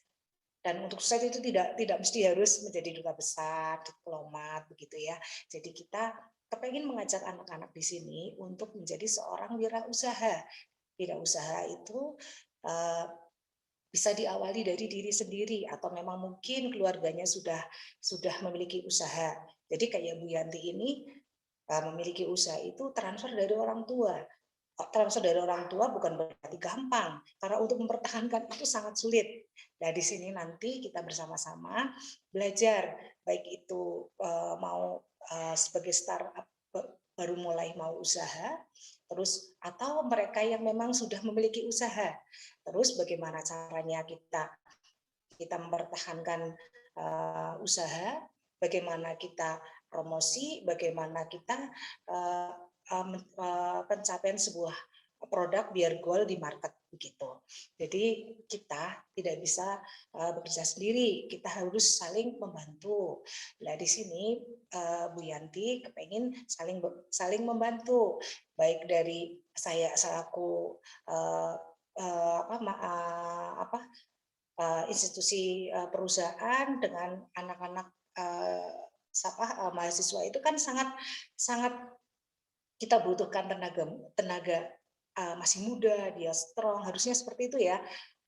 Dan untuk sukses itu tidak mesti harus menjadi duta besar, diplomat begitu ya. Jadi kita kepengen mengajak anak-anak di sini untuk menjadi seorang wirausaha. Wirausaha itu bisa diawali dari diri sendiri atau memang mungkin keluarganya sudah memiliki usaha. Jadi kayak Bu Yanti ini memiliki usaha itu transfer dari orang tua. Transfer dari orang tua bukan berarti gampang, karena untuk mempertahankan itu sangat sulit. Nah, di sini nanti kita bersama-sama belajar, baik itu mau sebagai startup baru mulai mau usaha, terus atau mereka yang memang sudah memiliki usaha, terus bagaimana caranya kita mempertahankan usaha, bagaimana kita promosi, bagaimana kita pencapaian sebuah produk biar goal di market begitu. Jadi kita tidak bisa bekerja sendiri, kita harus saling membantu. Nah di sini Bu Yanti kepengen saling membantu, baik dari saya selaku institusi perusahaan dengan anak-anak mahasiswa itu kan sangat kita butuhkan tenaga masih muda, dia strong, harusnya seperti itu ya.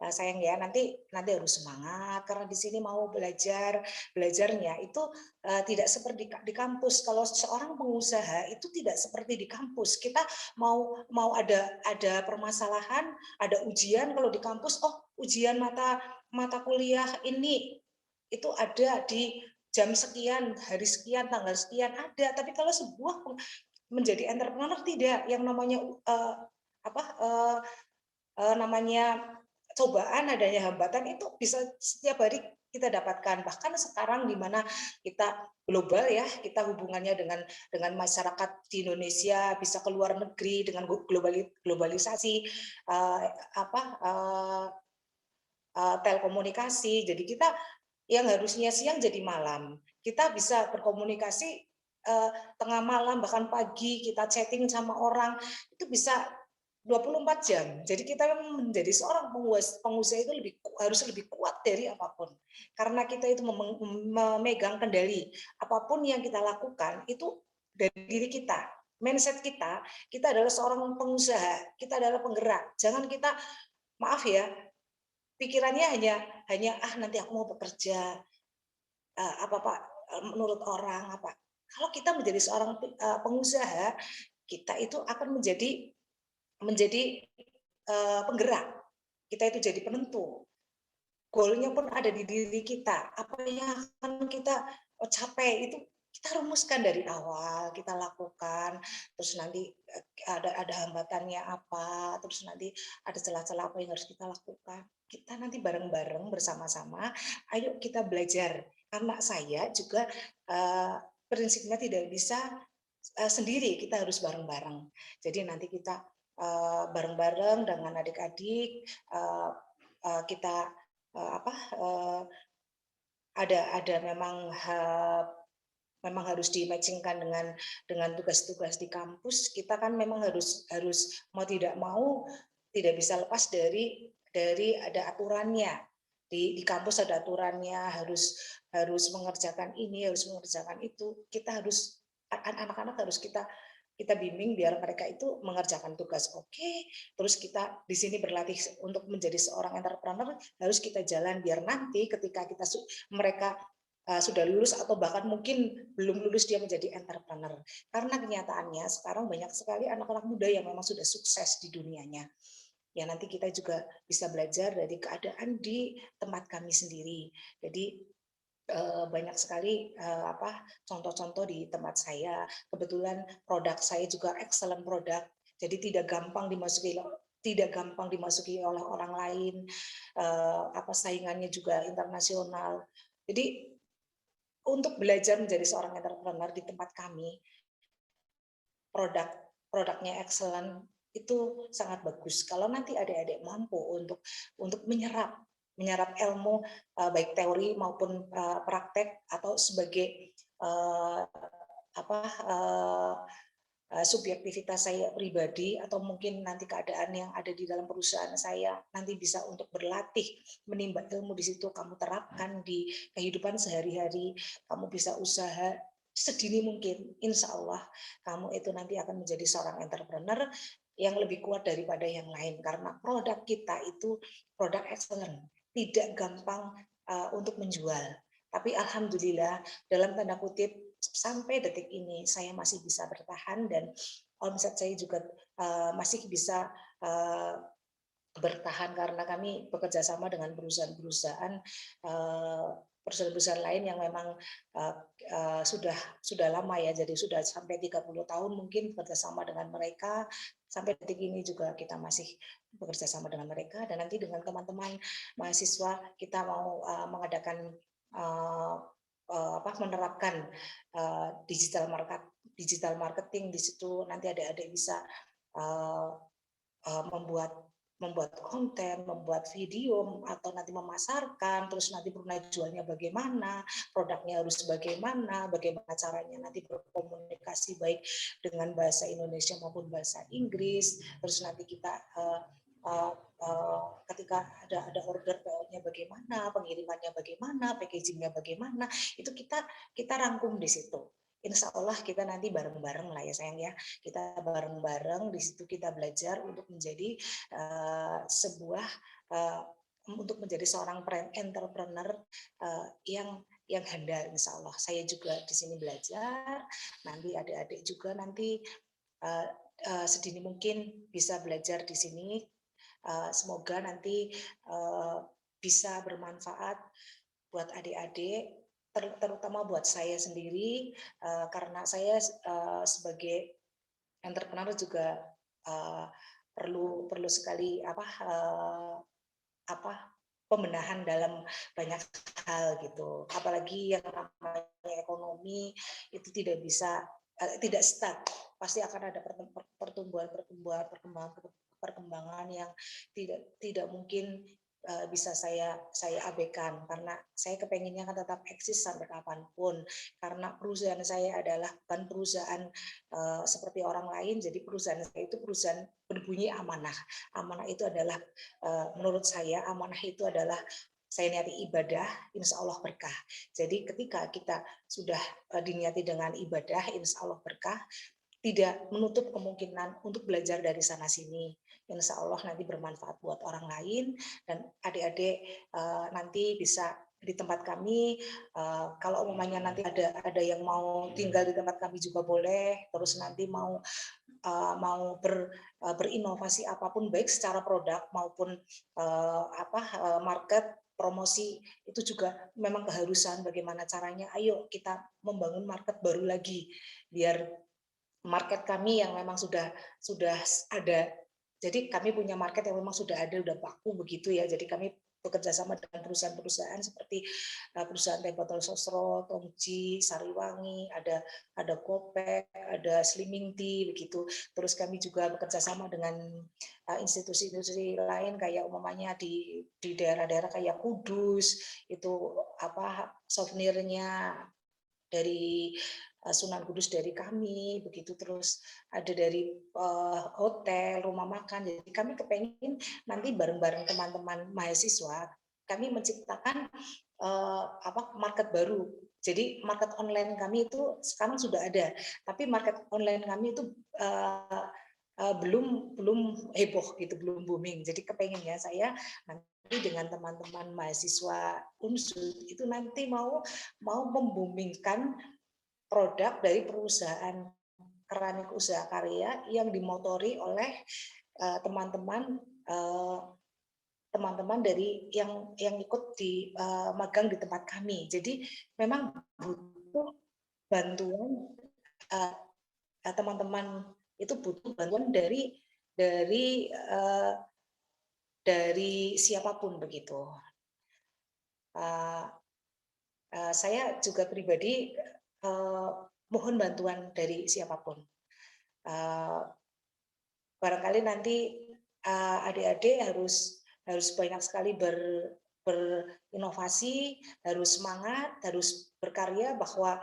Sayang ya, nanti harus semangat karena di sini mau belajarnya itu tidak seperti di kampus. Kalau seorang pengusaha itu tidak seperti di kampus. Kita mau ada permasalahan, ada ujian. Kalau di kampus, ujian mata kuliah ini itu ada di jam sekian, hari sekian, tanggal sekian ada. Tapi kalau sebuah menjadi entrepreneur tidak, yang namanya namanya cobaan, adanya hambatan itu bisa setiap hari kita dapatkan. Bahkan sekarang di mana kita global ya, kita hubungannya dengan masyarakat di Indonesia bisa ke luar negeri dengan globalisasi telekomunikasi. Jadi kita yang harusnya siang jadi malam, kita bisa berkomunikasi tengah malam, bahkan pagi kita chatting sama orang, itu bisa 24 jam. Jadi kita menjadi seorang pengusaha itu harus lebih kuat dari apapun. Karena kita itu memegang kendali. Apapun yang kita lakukan itu dari diri kita. Mindset kita adalah seorang pengusaha, kita adalah penggerak. Jangan kita, maaf ya, pikirannya hanya nanti aku mau bekerja, menurut orang apa. Kalau kita menjadi seorang pengusaha, kita itu akan menjadi penggerak. Kita itu jadi penentu. Goalnya pun ada di diri kita. Apa yang akan kita capai itu kita rumuskan dari awal, kita lakukan. Terus nanti ada hambatannya apa, terus nanti ada celah-celah apa yang harus kita lakukan. Kita nanti bareng-bareng bersama-sama, ayo kita belajar. Karena saya juga prinsipnya tidak bisa sendiri, kita harus bareng-bareng. Jadi nanti kita bareng-bareng dengan adik-adik, kita ada memang harus dimatchingkan dengan tugas-tugas di kampus. Kita kan memang harus mau tidak mau tidak bisa lepas dari ada aturannya. Di kampus ada aturannya, harus mengerjakan ini, harus mengerjakan itu. Kita harus, anak-anak harus kita kita bimbing biar mereka itu mengerjakan tugas terus kita di sini berlatih untuk menjadi seorang entrepreneur, harus kita jalan biar nanti ketika mereka sudah lulus atau bahkan mungkin belum lulus dia menjadi entrepreneur. Karena kenyataannya sekarang banyak sekali anak-anak muda yang memang sudah sukses di dunianya. Ya nanti kita juga bisa belajar dari keadaan di tempat kami sendiri. Jadi banyak sekali contoh-contoh di tempat saya. Kebetulan produk saya juga excellent produk, jadi tidak gampang dimasuki oleh orang lain. Saingannya juga internasional. Jadi untuk belajar menjadi seorang entrepreneur di tempat kami, produknya excellent, itu sangat bagus. Kalau nanti adik-adik mampu untuk menyerap ilmu baik teori maupun praktek atau sebagai subjektivitas saya pribadi atau mungkin nanti keadaan yang ada di dalam perusahaan saya nanti bisa untuk berlatih menimba ilmu di situ, kamu terapkan di kehidupan sehari-hari, kamu bisa usaha sedini mungkin, insya Allah kamu itu nanti akan menjadi seorang entrepreneur yang lebih kuat daripada yang lain, karena produk kita itu produk excellent, tidak gampang untuk menjual. Tapi alhamdulillah dalam tanda kutip sampai detik ini saya masih bisa bertahan dan omset saya juga masih bisa bertahan karena kami bekerja sama dengan perusahaan-perusahaan lain yang memang sudah lama ya, jadi sudah sampai 30 tahun mungkin bekerja sama dengan mereka. Sampai detik ini juga kita masih bekerja sama dengan mereka, dan nanti dengan teman-teman mahasiswa kita mau mengadakan menerapkan digital marketing di situ. Nanti adik-adik bisa membuat konten, membuat video, atau nanti memasarkan, terus nanti pernah jualnya bagaimana, produknya harus bagaimana caranya nanti berkomunikasi baik dengan bahasa Indonesia maupun bahasa Inggris, terus nanti kita ketika ada order PO-nya bagaimana, pengirimannya bagaimana, packagingnya bagaimana, itu kita rangkum di situ. Insya Allah kita nanti bareng-bareng lah ya sayang ya, kita bareng-bareng di situ kita belajar untuk menjadi untuk menjadi seorang entrepreneur yang handal. Insya Allah saya juga di sini belajar, nanti adik-adik juga nanti sedini mungkin bisa belajar di sini. Semoga nanti bisa bermanfaat buat adik-adik, terutama buat saya sendiri, karena saya sebagai entrepreneur juga perlu sekali pembenahan dalam banyak hal gitu. Apalagi yang namanya ekonomi itu tidak bisa tidak stuck, pasti akan ada perkembangan yang tidak mungkin bisa saya abaikan, karena saya kepenginnya kan tetap eksis sampai kapanpun, karena perusahaan saya adalah bukan perusahaan seperti orang lain. Jadi perusahaan saya itu perusahaan berbunyi amanah. Amanah itu adalah menurut saya amanah itu adalah saya niati ibadah, insya Allah berkah. Jadi ketika kita sudah diniati dengan ibadah, insya Allah berkah, tidak menutup kemungkinan untuk belajar dari sana sini. Insya Allah nanti bermanfaat buat orang lain, dan adik-adik nanti bisa di tempat kami. Kalau umumnya nanti ada yang mau tinggal di tempat kami juga boleh. Terus nanti mau berinovasi apapun baik secara produk maupun market promosi, itu juga memang keharusan. Bagaimana caranya? Ayo kita membangun market baru lagi biar market kami yang memang sudah ada. Jadi kami punya market yang memang sudah ada, sudah baku begitu ya. Jadi kami bekerja sama dengan perusahaan-perusahaan seperti perusahaan Teh Botol Sosro, Tongji, Sariwangi, ada Gopek, ada Slimming Tea begitu. Terus kami juga bekerja sama dengan institusi-institusi lain kayak umumnya di daerah-daerah kayak Kudus, itu souvenirnya dari Sunan Kudus dari kami begitu, terus ada dari hotel, rumah makan. Jadi kami kepengen nanti bareng-bareng teman-teman mahasiswa kami menciptakan market baru Jadi market online kami itu sekarang sudah ada, tapi market online kami itu belum heboh gitu, belum booming. Jadi kepengennya saya nanti dengan teman-teman mahasiswa Unsud itu nanti mau memboomingkan produk dari perusahaan keramik usaha karya yang dimotori oleh teman-teman dari yang ikut di magang di tempat kami. Jadi memang butuh bantuan teman-teman, itu butuh bantuan dari siapapun begitu. Saya juga pribadi mohon bantuan dari siapapun. Barangkali nanti adik-adik harus banyak sekali berinovasi, harus semangat, harus berkarya, bahwa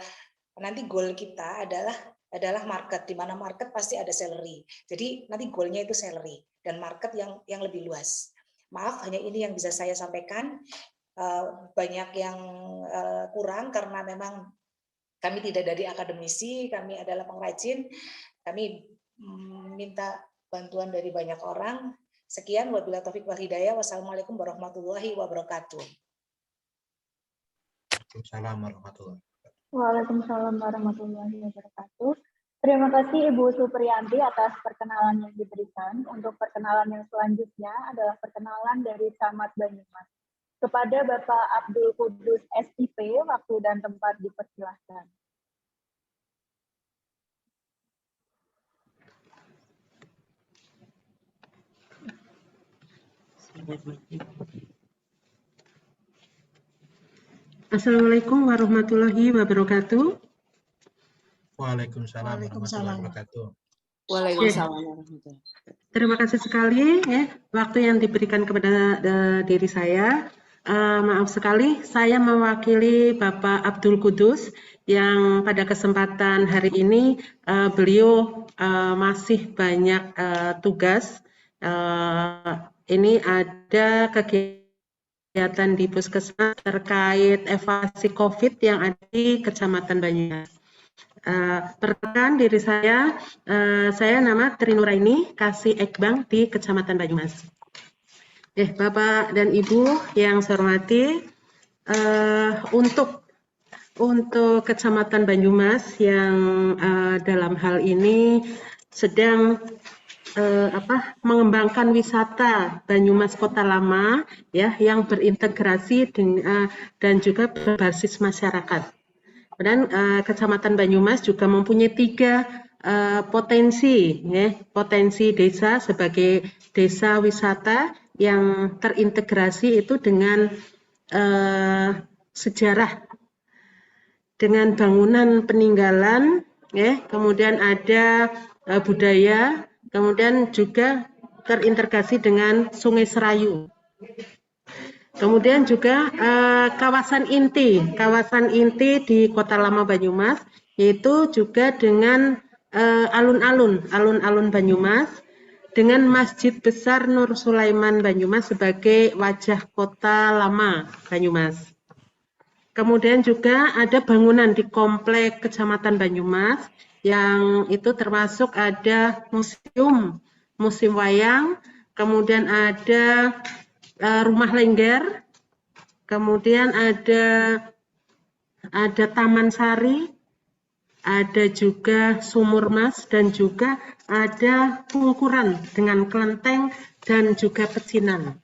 nanti goal kita adalah market, di mana market pasti ada salary. Jadi nanti goalnya itu salary dan market yang lebih luas. Maaf, hanya ini yang bisa saya sampaikan. Banyak yang kurang karena memang kami tidak dari akademisi, kami adalah pengrajin. Kami minta bantuan dari banyak orang. Sekian, wabillahi taufiq wal hidayah. Wassalamualaikum warahmatullahi wabarakatuh. Waalaikumsalam warahmatullahi wabarakatuh. Terima kasih Ibu Supriyanti atas perkenalan yang diberikan. Untuk perkenalan yang selanjutnya adalah perkenalan dari Camat Banyumas. Kepada Bapak Abdul Kudus SIP, waktu dan tempat dipersilahkan. Assalamualaikum warahmatullahi wabarakatuh. Waalaikumsalam warahmatullahi wabarakatuh. Waalaikumsalam warahmatullahi wabarakatuh. Terima kasih sekali ya waktu yang diberikan kepada diri saya. Maaf sekali, saya mewakili Bapak Abdul Kudus yang pada kesempatan hari ini beliau masih banyak tugas. Ini ada kegiatan di Puskesmas terkait evaluasi COVID yang ada di Kecamatan Banyumas. Perkenalkan diri saya nama Trinuraini Kasih Ekbang di Kecamatan Banyumas. Bapak dan Ibu yang saya hormati, untuk Kecamatan Banyumas yang dalam hal ini sedang mengembangkan wisata Banyumas Kota Lama ya, yang berintegrasi dan juga berbasis masyarakat. Dan Kecamatan Banyumas juga mempunyai 3 potensi desa sebagai desa wisata yang terintegrasi itu dengan sejarah, dengan bangunan peninggalan, kemudian ada budaya, kemudian juga terintegrasi dengan Sungai Serayu. Kemudian juga kawasan inti di Kota Lama Banyumas, yaitu juga dengan alun-alun Banyumas, dengan Masjid Besar Nur Sulaiman Banyumas sebagai wajah Kota Lama Banyumas. Kemudian juga ada bangunan di komplek Kecamatan Banyumas, yang itu termasuk ada museum wayang, kemudian ada rumah lengger, kemudian ada Taman Sari, ada juga Sumur Mas, dan juga ada Pungkuran dengan kelenteng dan juga pecinan.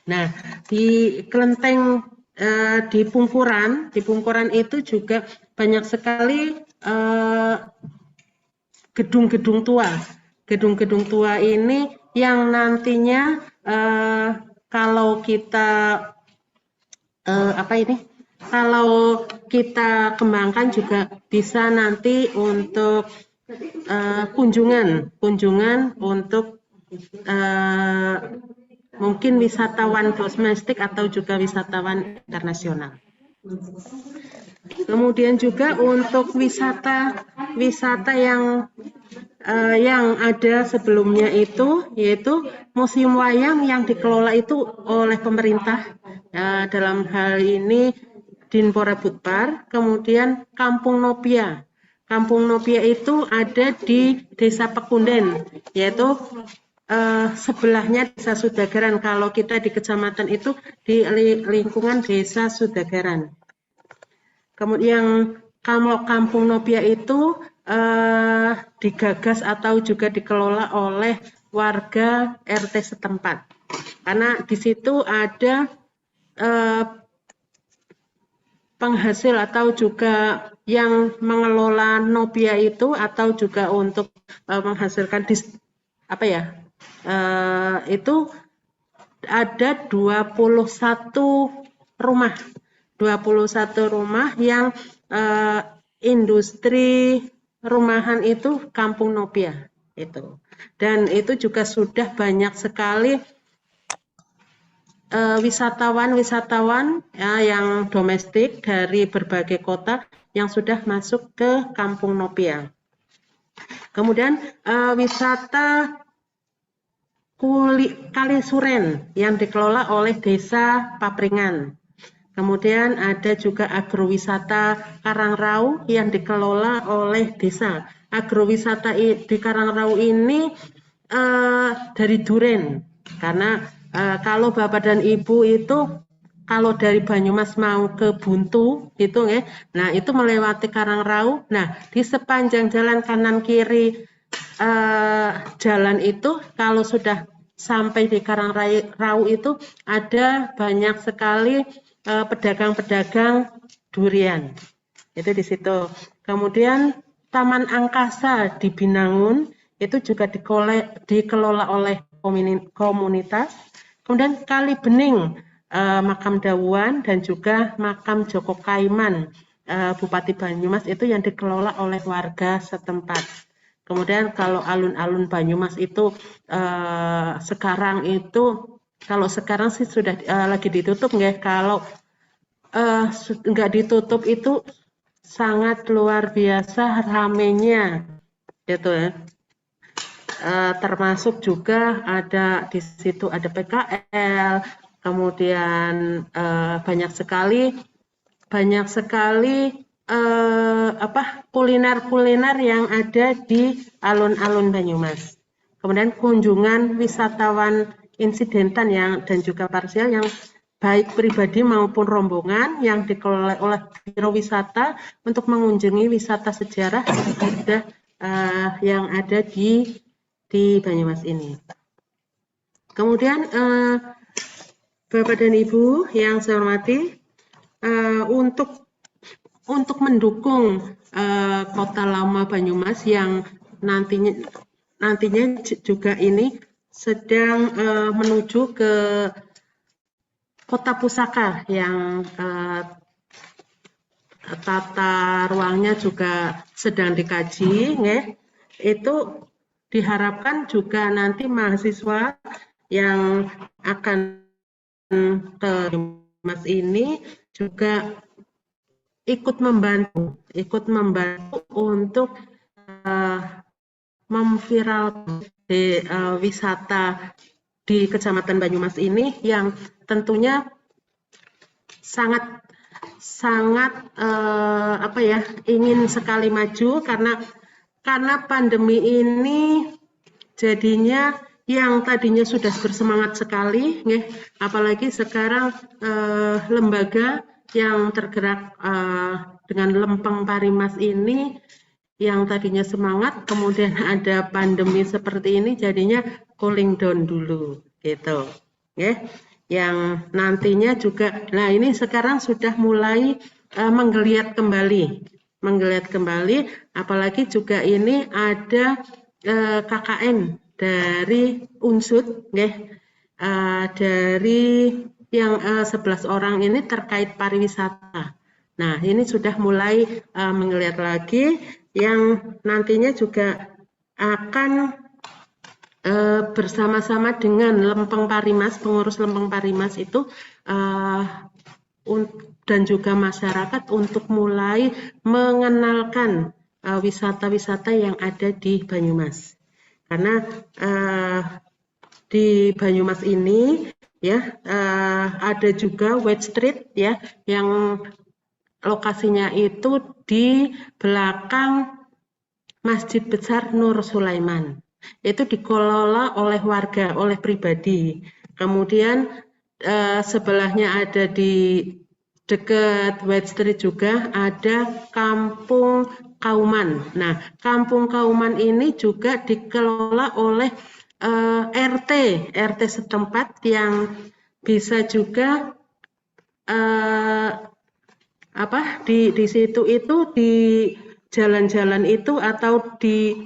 Nah, di kelenteng di Pungkuran itu juga banyak sekali gedung-gedung tua. Gedung-gedung tua ini yang nantinya kalau kita kalau kita kembangkan juga bisa nanti untuk kunjungan untuk mungkin wisatawan domestik atau juga wisatawan internasional. Kemudian juga untuk wisata yang ada sebelumnya itu, yaitu museum wayang yang dikelola itu oleh pemerintah. Dalam hal ini Dinpora Budpar, kemudian Kampung Nopia. Kampung Nopia itu ada di Desa Pekunden, yaitu sebelahnya Desa Sudagaran. Kalau kita di kecamatan itu di lingkungan Desa Sudagaran. Kemudian kalau Kampung Nopia itu digagas atau juga dikelola oleh warga RT setempat. Karena di situ ada penghasil atau juga yang mengelola Nopia itu atau juga untuk menghasilkan itu ada 21 rumah. 21 rumah yang industri rumahan itu Kampung Nopia itu. Dan itu juga sudah banyak sekali wisatawan ya, yang domestik dari berbagai kota yang sudah masuk ke Kampung Nopia. Kemudian wisata Kali Suren yang dikelola oleh Desa Papringan. Kemudian ada juga agrowisata Karangrau yang dikelola oleh desa. Agrowisata di Karangrau ini dari Duren, karena kalau Bapak dan Ibu itu kalau dari Banyumas mau ke Buntu itu ya, nah itu melewati Karangrau. Nah di sepanjang jalan kanan kiri jalan itu kalau sudah sampai di Karangrau itu ada banyak sekali pedagang-pedagang durian. Itu di situ. Kemudian Taman Angkasa di Binangun itu juga dikelola oleh komunitas. Kemudian Kali Bening, Makam Dawuan dan juga Makam Joko Kaiman, Bupati Banyumas itu yang dikelola oleh warga setempat. Kemudian kalau alun-alun Banyumas itu sekarang itu, kalau sekarang sih sudah lagi ditutup nggak? Kalau nggak ditutup itu sangat luar biasa ramenya, gitu ya. Termasuk juga ada di situ ada PKL, kemudian banyak sekali kuliner yang ada di alun-alun Banyumas. Kemudian kunjungan wisatawan insidentan dan juga parsial yang baik pribadi maupun rombongan yang dikelola oleh Biro Wisata untuk mengunjungi wisata sejarah yang ada di Banyumas ini. Kemudian Bapak dan Ibu yang saya hormati, untuk mendukung Kota Lama Banyumas yang nantinya juga ini sedang menuju ke Kota Pusaka yang tata ruangnya juga sedang dikaji, ya. Itu diharapkan juga nanti mahasiswa yang akan ke Mas ini juga ikut membantu untuk memviralkan wisata di Kecamatan Banyumas ini yang tentunya sangat ingin sekali maju karena pandemi ini jadinya yang tadinya sudah bersemangat sekali, apalagi sekarang lembaga yang tergerak dengan Lempeng Parimas ini yang tadinya semangat, kemudian ada pandemi seperti ini, jadinya cooling down dulu, gitu, ya. Yang nantinya juga, nah ini sekarang sudah mulai menggeliat kembali, apalagi juga ini ada KKN dari Unsud, ya, dari yang 11 orang ini terkait pariwisata. Nah, ini sudah mulai menggeliat lagi, yang nantinya juga akan bersama-sama dengan Lempeng Parimas, pengurus Lempeng Parimas itu dan juga masyarakat untuk mulai mengenalkan wisata-wisata yang ada di Banyumas. Karena di Banyumas ini ya ada juga White Street ya yang lokasinya itu di belakang Masjid Besar Nur Sulaiman. Itu dikelola oleh warga, oleh pribadi. Kemudian sebelahnya ada di dekat White Street juga ada Kampung Kauman. Nah, Kampung Kauman ini juga dikelola oleh RT setempat yang bisa juga di situ itu di jalan-jalan itu atau di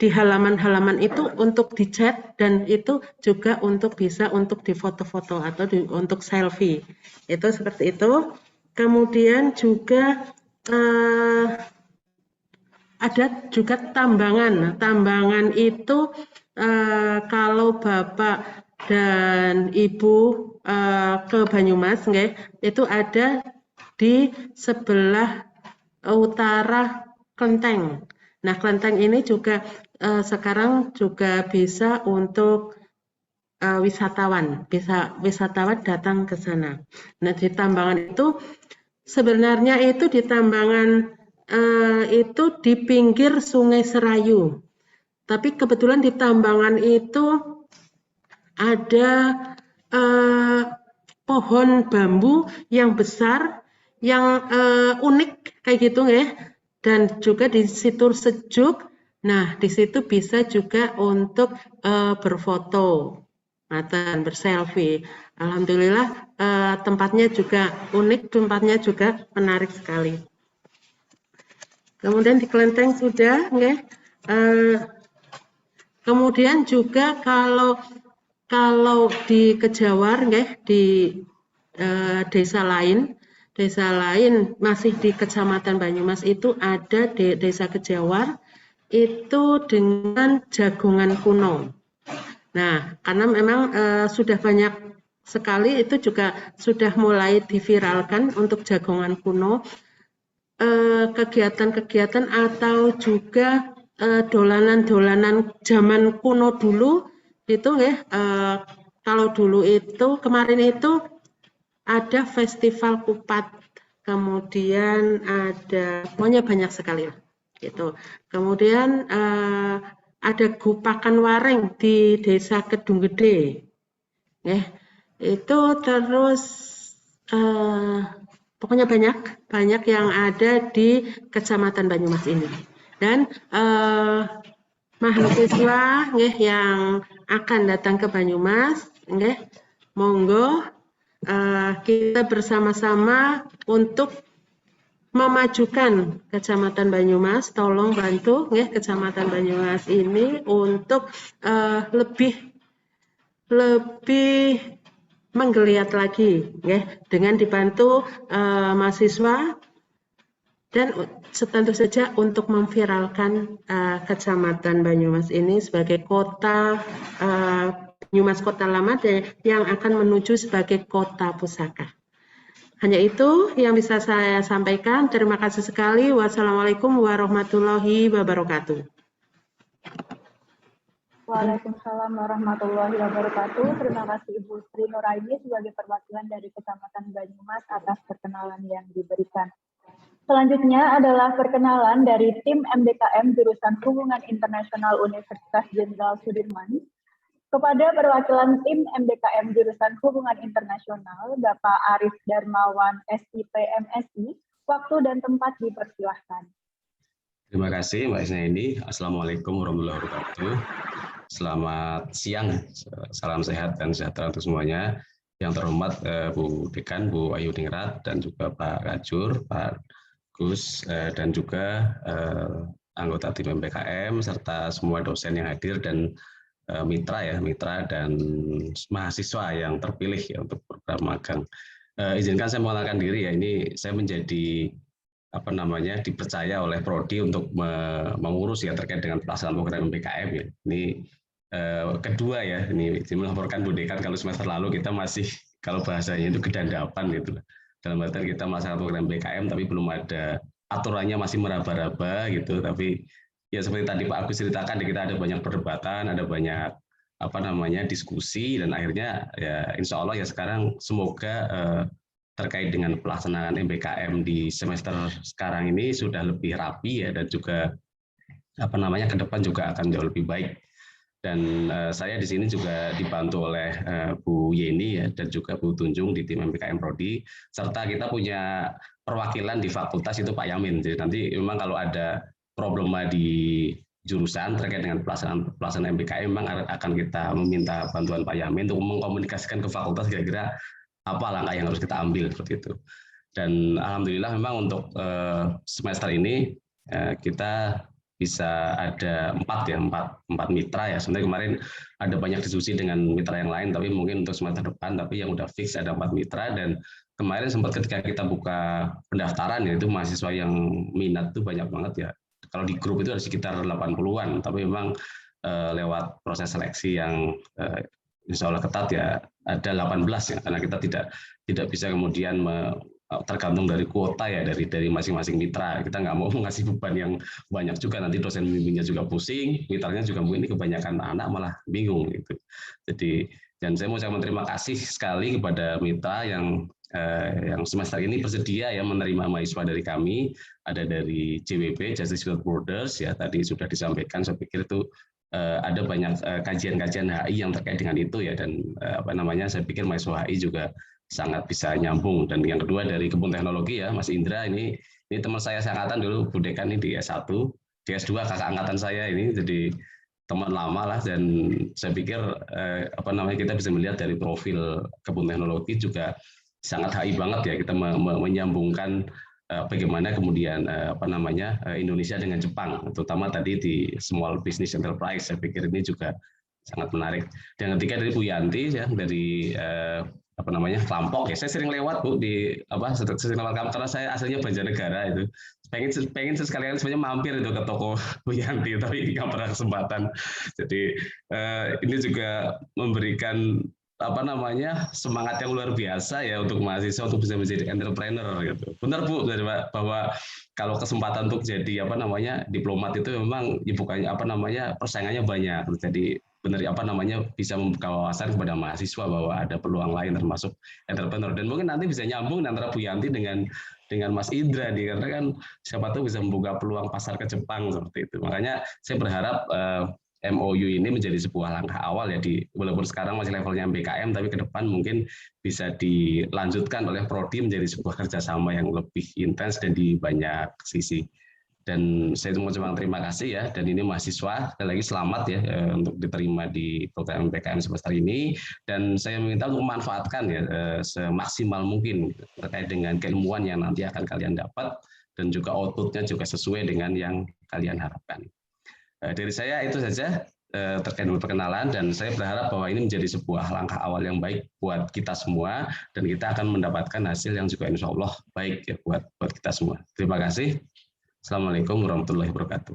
halaman-halaman itu untuk dicat dan itu juga untuk bisa untuk difoto-foto atau untuk selfie. Itu seperti itu. Kemudian juga ada juga tambangan. Tambangan itu kalau Bapak dan Ibu ke Banyumas, itu ada di sebelah utara Klenteng. Nah, Klenteng ini juga sekarang juga bisa untuk wisatawan, bisa wisatawan datang ke sana. Nah, di tambangan itu sebenarnya itu di tambangan itu di pinggir Sungai Serayu. Tapi kebetulan di tambangan itu ada pohon bambu yang besar, yang unik kayak gitu ya. Dan juga di situ sejuk. Nah, di situ bisa juga untuk berfoto atau berselfie. Alhamdulillah tempatnya juga unik, tempatnya juga menarik sekali. Kemudian di Klenteng sudah, kemudian juga kalau di Kejawar, di desa lain masih di Kecamatan Banyumas itu ada di Desa Kejawar itu dengan jagongan kuno. Nah, karena memang sudah banyak sekali itu juga sudah mulai diviralkan untuk jagongan kuno, kegiatan-kegiatan atau juga dolanan-dolanan zaman kuno dulu itu kalau dulu itu kemarin itu ada festival kupat, kemudian ada pokoknya banyak sekali gitu. Kemudian ada gupakan wareng di Desa Kedung Gede, itu terus pokoknya banyak yang ada di Kecamatan Banyumas ini. Dan mahasiswa yang akan datang ke Banyumas, monggo kita bersama-sama untuk memajukan Kecamatan Banyumas. Tolong bantu Kecamatan Banyumas ini untuk lebih menggeliat lagi dengan dibantu mahasiswa dan tentu saja untuk memviralkan Kecamatan Banyumas ini sebagai kota Banyumas Kota Lama yang akan menuju sebagai kota pusaka. Hanya itu yang bisa saya sampaikan. Terima kasih sekali. Wassalamualaikum warahmatullahi wabarakatuh. Waalaikumsalam warahmatullahi wabarakatuh. Terima kasih Ibu Sri Nuraini sebagai perwakilan dari Kecamatan Banyumas atas perkenalan yang diberikan. Selanjutnya adalah perkenalan dari tim MDKM jurusan Hubungan Internasional Universitas Jenderal Sudirman kepada perwakilan tim MDKM jurusan Hubungan Internasional Bapak Arif Darmawan SIP MSI. Waktu dan tempat dipersilahkan. Terima kasih Mbak Isnaini. Assalamualaikum warahmatullahi wabarakatuh. Selamat siang, salam sehat dan sejahtera untuk semuanya. Yang terhormat Bu Dekan, Bu Ayu Ningrat, dan juga Pak Kajur, Pak Gus, dan juga anggota tim MBKM, serta semua dosen yang hadir dan mitra dan mahasiswa yang terpilih ya untuk program magang. Izinkan saya mengenalkan diri ya, ini saya menjadi dipercaya oleh Prodi untuk mengurus ya terkait dengan pelaksanaan program MBKM ya. Ini kedua ya, ini melaporkan Bu Dekan kalau semester lalu kita masih kalau bahasanya itu kedandapan gitu. Dalam artian kita melaksanakan program MBKM tapi belum ada aturannya, masih meraba-raba gitu. Tapi ya seperti tadi Pak Agus ceritakan, kita ada banyak perdebatan, ada banyak diskusi, dan akhirnya ya insya Allah ya sekarang semoga terkait dengan pelaksanaan MBKM di semester sekarang ini sudah lebih rapi ya, dan juga ke depan juga akan jauh lebih baik. Dan saya di sini juga dibantu oleh Bu Yeni ya, dan juga Bu Tunjung di tim MBKM Prodi, serta kita punya perwakilan di fakultas itu Pak Yamin. Jadi nanti memang kalau ada problema di jurusan terkait dengan pelaksanaan MBKM, memang akan kita meminta bantuan Pak Yamin untuk mengkomunikasikan ke fakultas kira-kira apa langkah yang harus kita ambil seperti itu. Dan alhamdulillah memang untuk semester ini kita bisa ada 4 mitra ya. Sebenarnya kemarin ada banyak diskusi dengan mitra yang lain, tapi mungkin untuk semester depan, tapi yang udah fix ada 4 mitra. Dan kemarin sempat ketika kita buka pendaftaran ya, itu mahasiswa yang minat tuh banyak banget ya. Kalau di grup itu ada sekitar 80-an, tapi memang lewat proses seleksi yang insya Allah ketat ya ada 18 ya, karena kita tidak bisa kemudian tergantung dari kuota ya, dari masing-masing mitra. Kita nggak mau ngasih beban yang banyak juga, nanti dosen bimbingnya juga pusing, mitranya juga mungkin ini kebanyakan anak malah bingung gitu. Jadi, dan saya mau ucapkan terima kasih sekali kepada mitra yang semester ini bersedia ya menerima mahasiswa dari kami. Ada dari JWB, Justice Without Borders ya, tadi sudah disampaikan. Saya pikir itu ada banyak kajian-kajian HI yang terkait dengan itu ya, dan saya pikir mahasiswa HI juga sangat bisa nyambung. Dan yang kedua dari Kebun Teknologi ya, Mas Indra ini teman saya seangkatan dulu, Bu Dekan ini di S1, di S2 kakak angkatan saya ini, jadi teman lama lah. Dan saya pikir kita bisa melihat dari profil Kebun Teknologi juga sangat HI banget ya, kita menyambungkan bagaimana kemudian Indonesia dengan Jepang, terutama tadi di small business enterprise. Saya pikir ini juga sangat menarik. Dan ketiga dari Bu Yanti ya, dari Lampok ya. Saya sering lewat Bu di sering lewat kampus, karena saya aslinya Banjarnegara itu. Pengen sekali-kali sebenarnya mampir itu ke toko Bu Yanti, tapi nggak pernah kesempatan. Jadi ini juga memberikan semangat yang luar biasa ya untuk mahasiswa untuk bisa menjadi entrepreneur gitu. Benar Bu, bahwa kalau kesempatan untuk jadi diplomat itu memang ya bukannya persaingannya banyak. Jadi benar bisa membuka wawasan kepada mahasiswa bahwa ada peluang lain termasuk entrepreneur. Dan mungkin nanti bisa nyambung antara Bu Yanti dengan Mas Indra nih, karena kan siapa tahu bisa membuka peluang pasar ke Jepang seperti itu. Makanya saya berharap MOU ini menjadi sebuah langkah awal ya, walaupun sekarang masih levelnya MBKM, tapi ke depan mungkin bisa dilanjutkan oleh Prodi menjadi sebuah kerjasama yang lebih intens dan di banyak sisi. Dan saya mau ucapkan terima kasih ya, dan ini mahasiswa sekali lagi selamat ya untuk diterima di program MBKM semester ini, dan saya meminta untuk memanfaatkan ya semaksimal mungkin terkait dengan keilmuan yang nanti akan kalian dapat, dan juga outputnya juga sesuai dengan yang kalian harapkan. Dari saya itu saja terkait dengan perkenalan, dan saya berharap bahwa ini menjadi sebuah langkah awal yang baik buat kita semua, dan kita akan mendapatkan hasil yang juga insya Allah baik ya buat kita semua. Terima kasih. Assalamualaikum warahmatullahi wabarakatuh.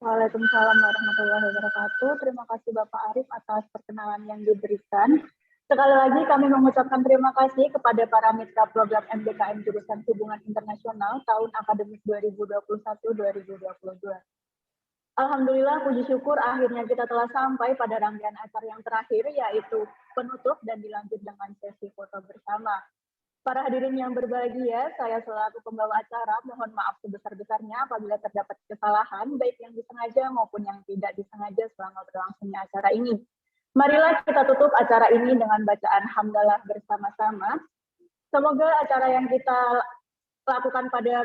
Waalaikumsalam warahmatullahi wabarakatuh. Terima kasih Bapak Arif atas perkenalan yang diberikan. Sekali lagi kami mengucapkan terima kasih kepada para mitra program MBKM jurusan Hubungan Internasional tahun akademik 2021-2022. Alhamdulillah, puji syukur akhirnya kita telah sampai pada rangkaian acara yang terakhir, yaitu penutup dan dilanjut dengan sesi foto bersama. Para hadirin yang berbahagia, saya selaku pembawa acara mohon maaf sebesar-besarnya apabila terdapat kesalahan, baik yang disengaja maupun yang tidak disengaja selama berlangsungnya acara ini. Marilah kita tutup acara ini dengan bacaan hamdalah bersama-sama. Semoga acara yang kita lakukan pada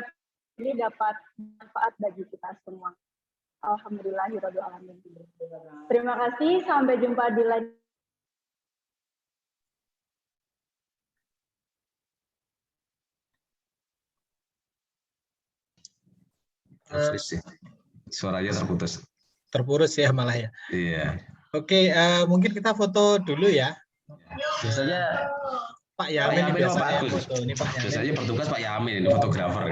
ini dapat bermanfaat bagi kita semua. Alhamdulillahirabbil alamin. Terima kasih, sampai jumpa di lain. Suaranya terputus. Terputus ya malah ya. Iya. Oke, mungkin kita foto dulu ya. Biasanya Pak Yamin ini biasanya foto. Ini Pak Yamin. Biasanya bertugas Pak Yamin, ini fotografer.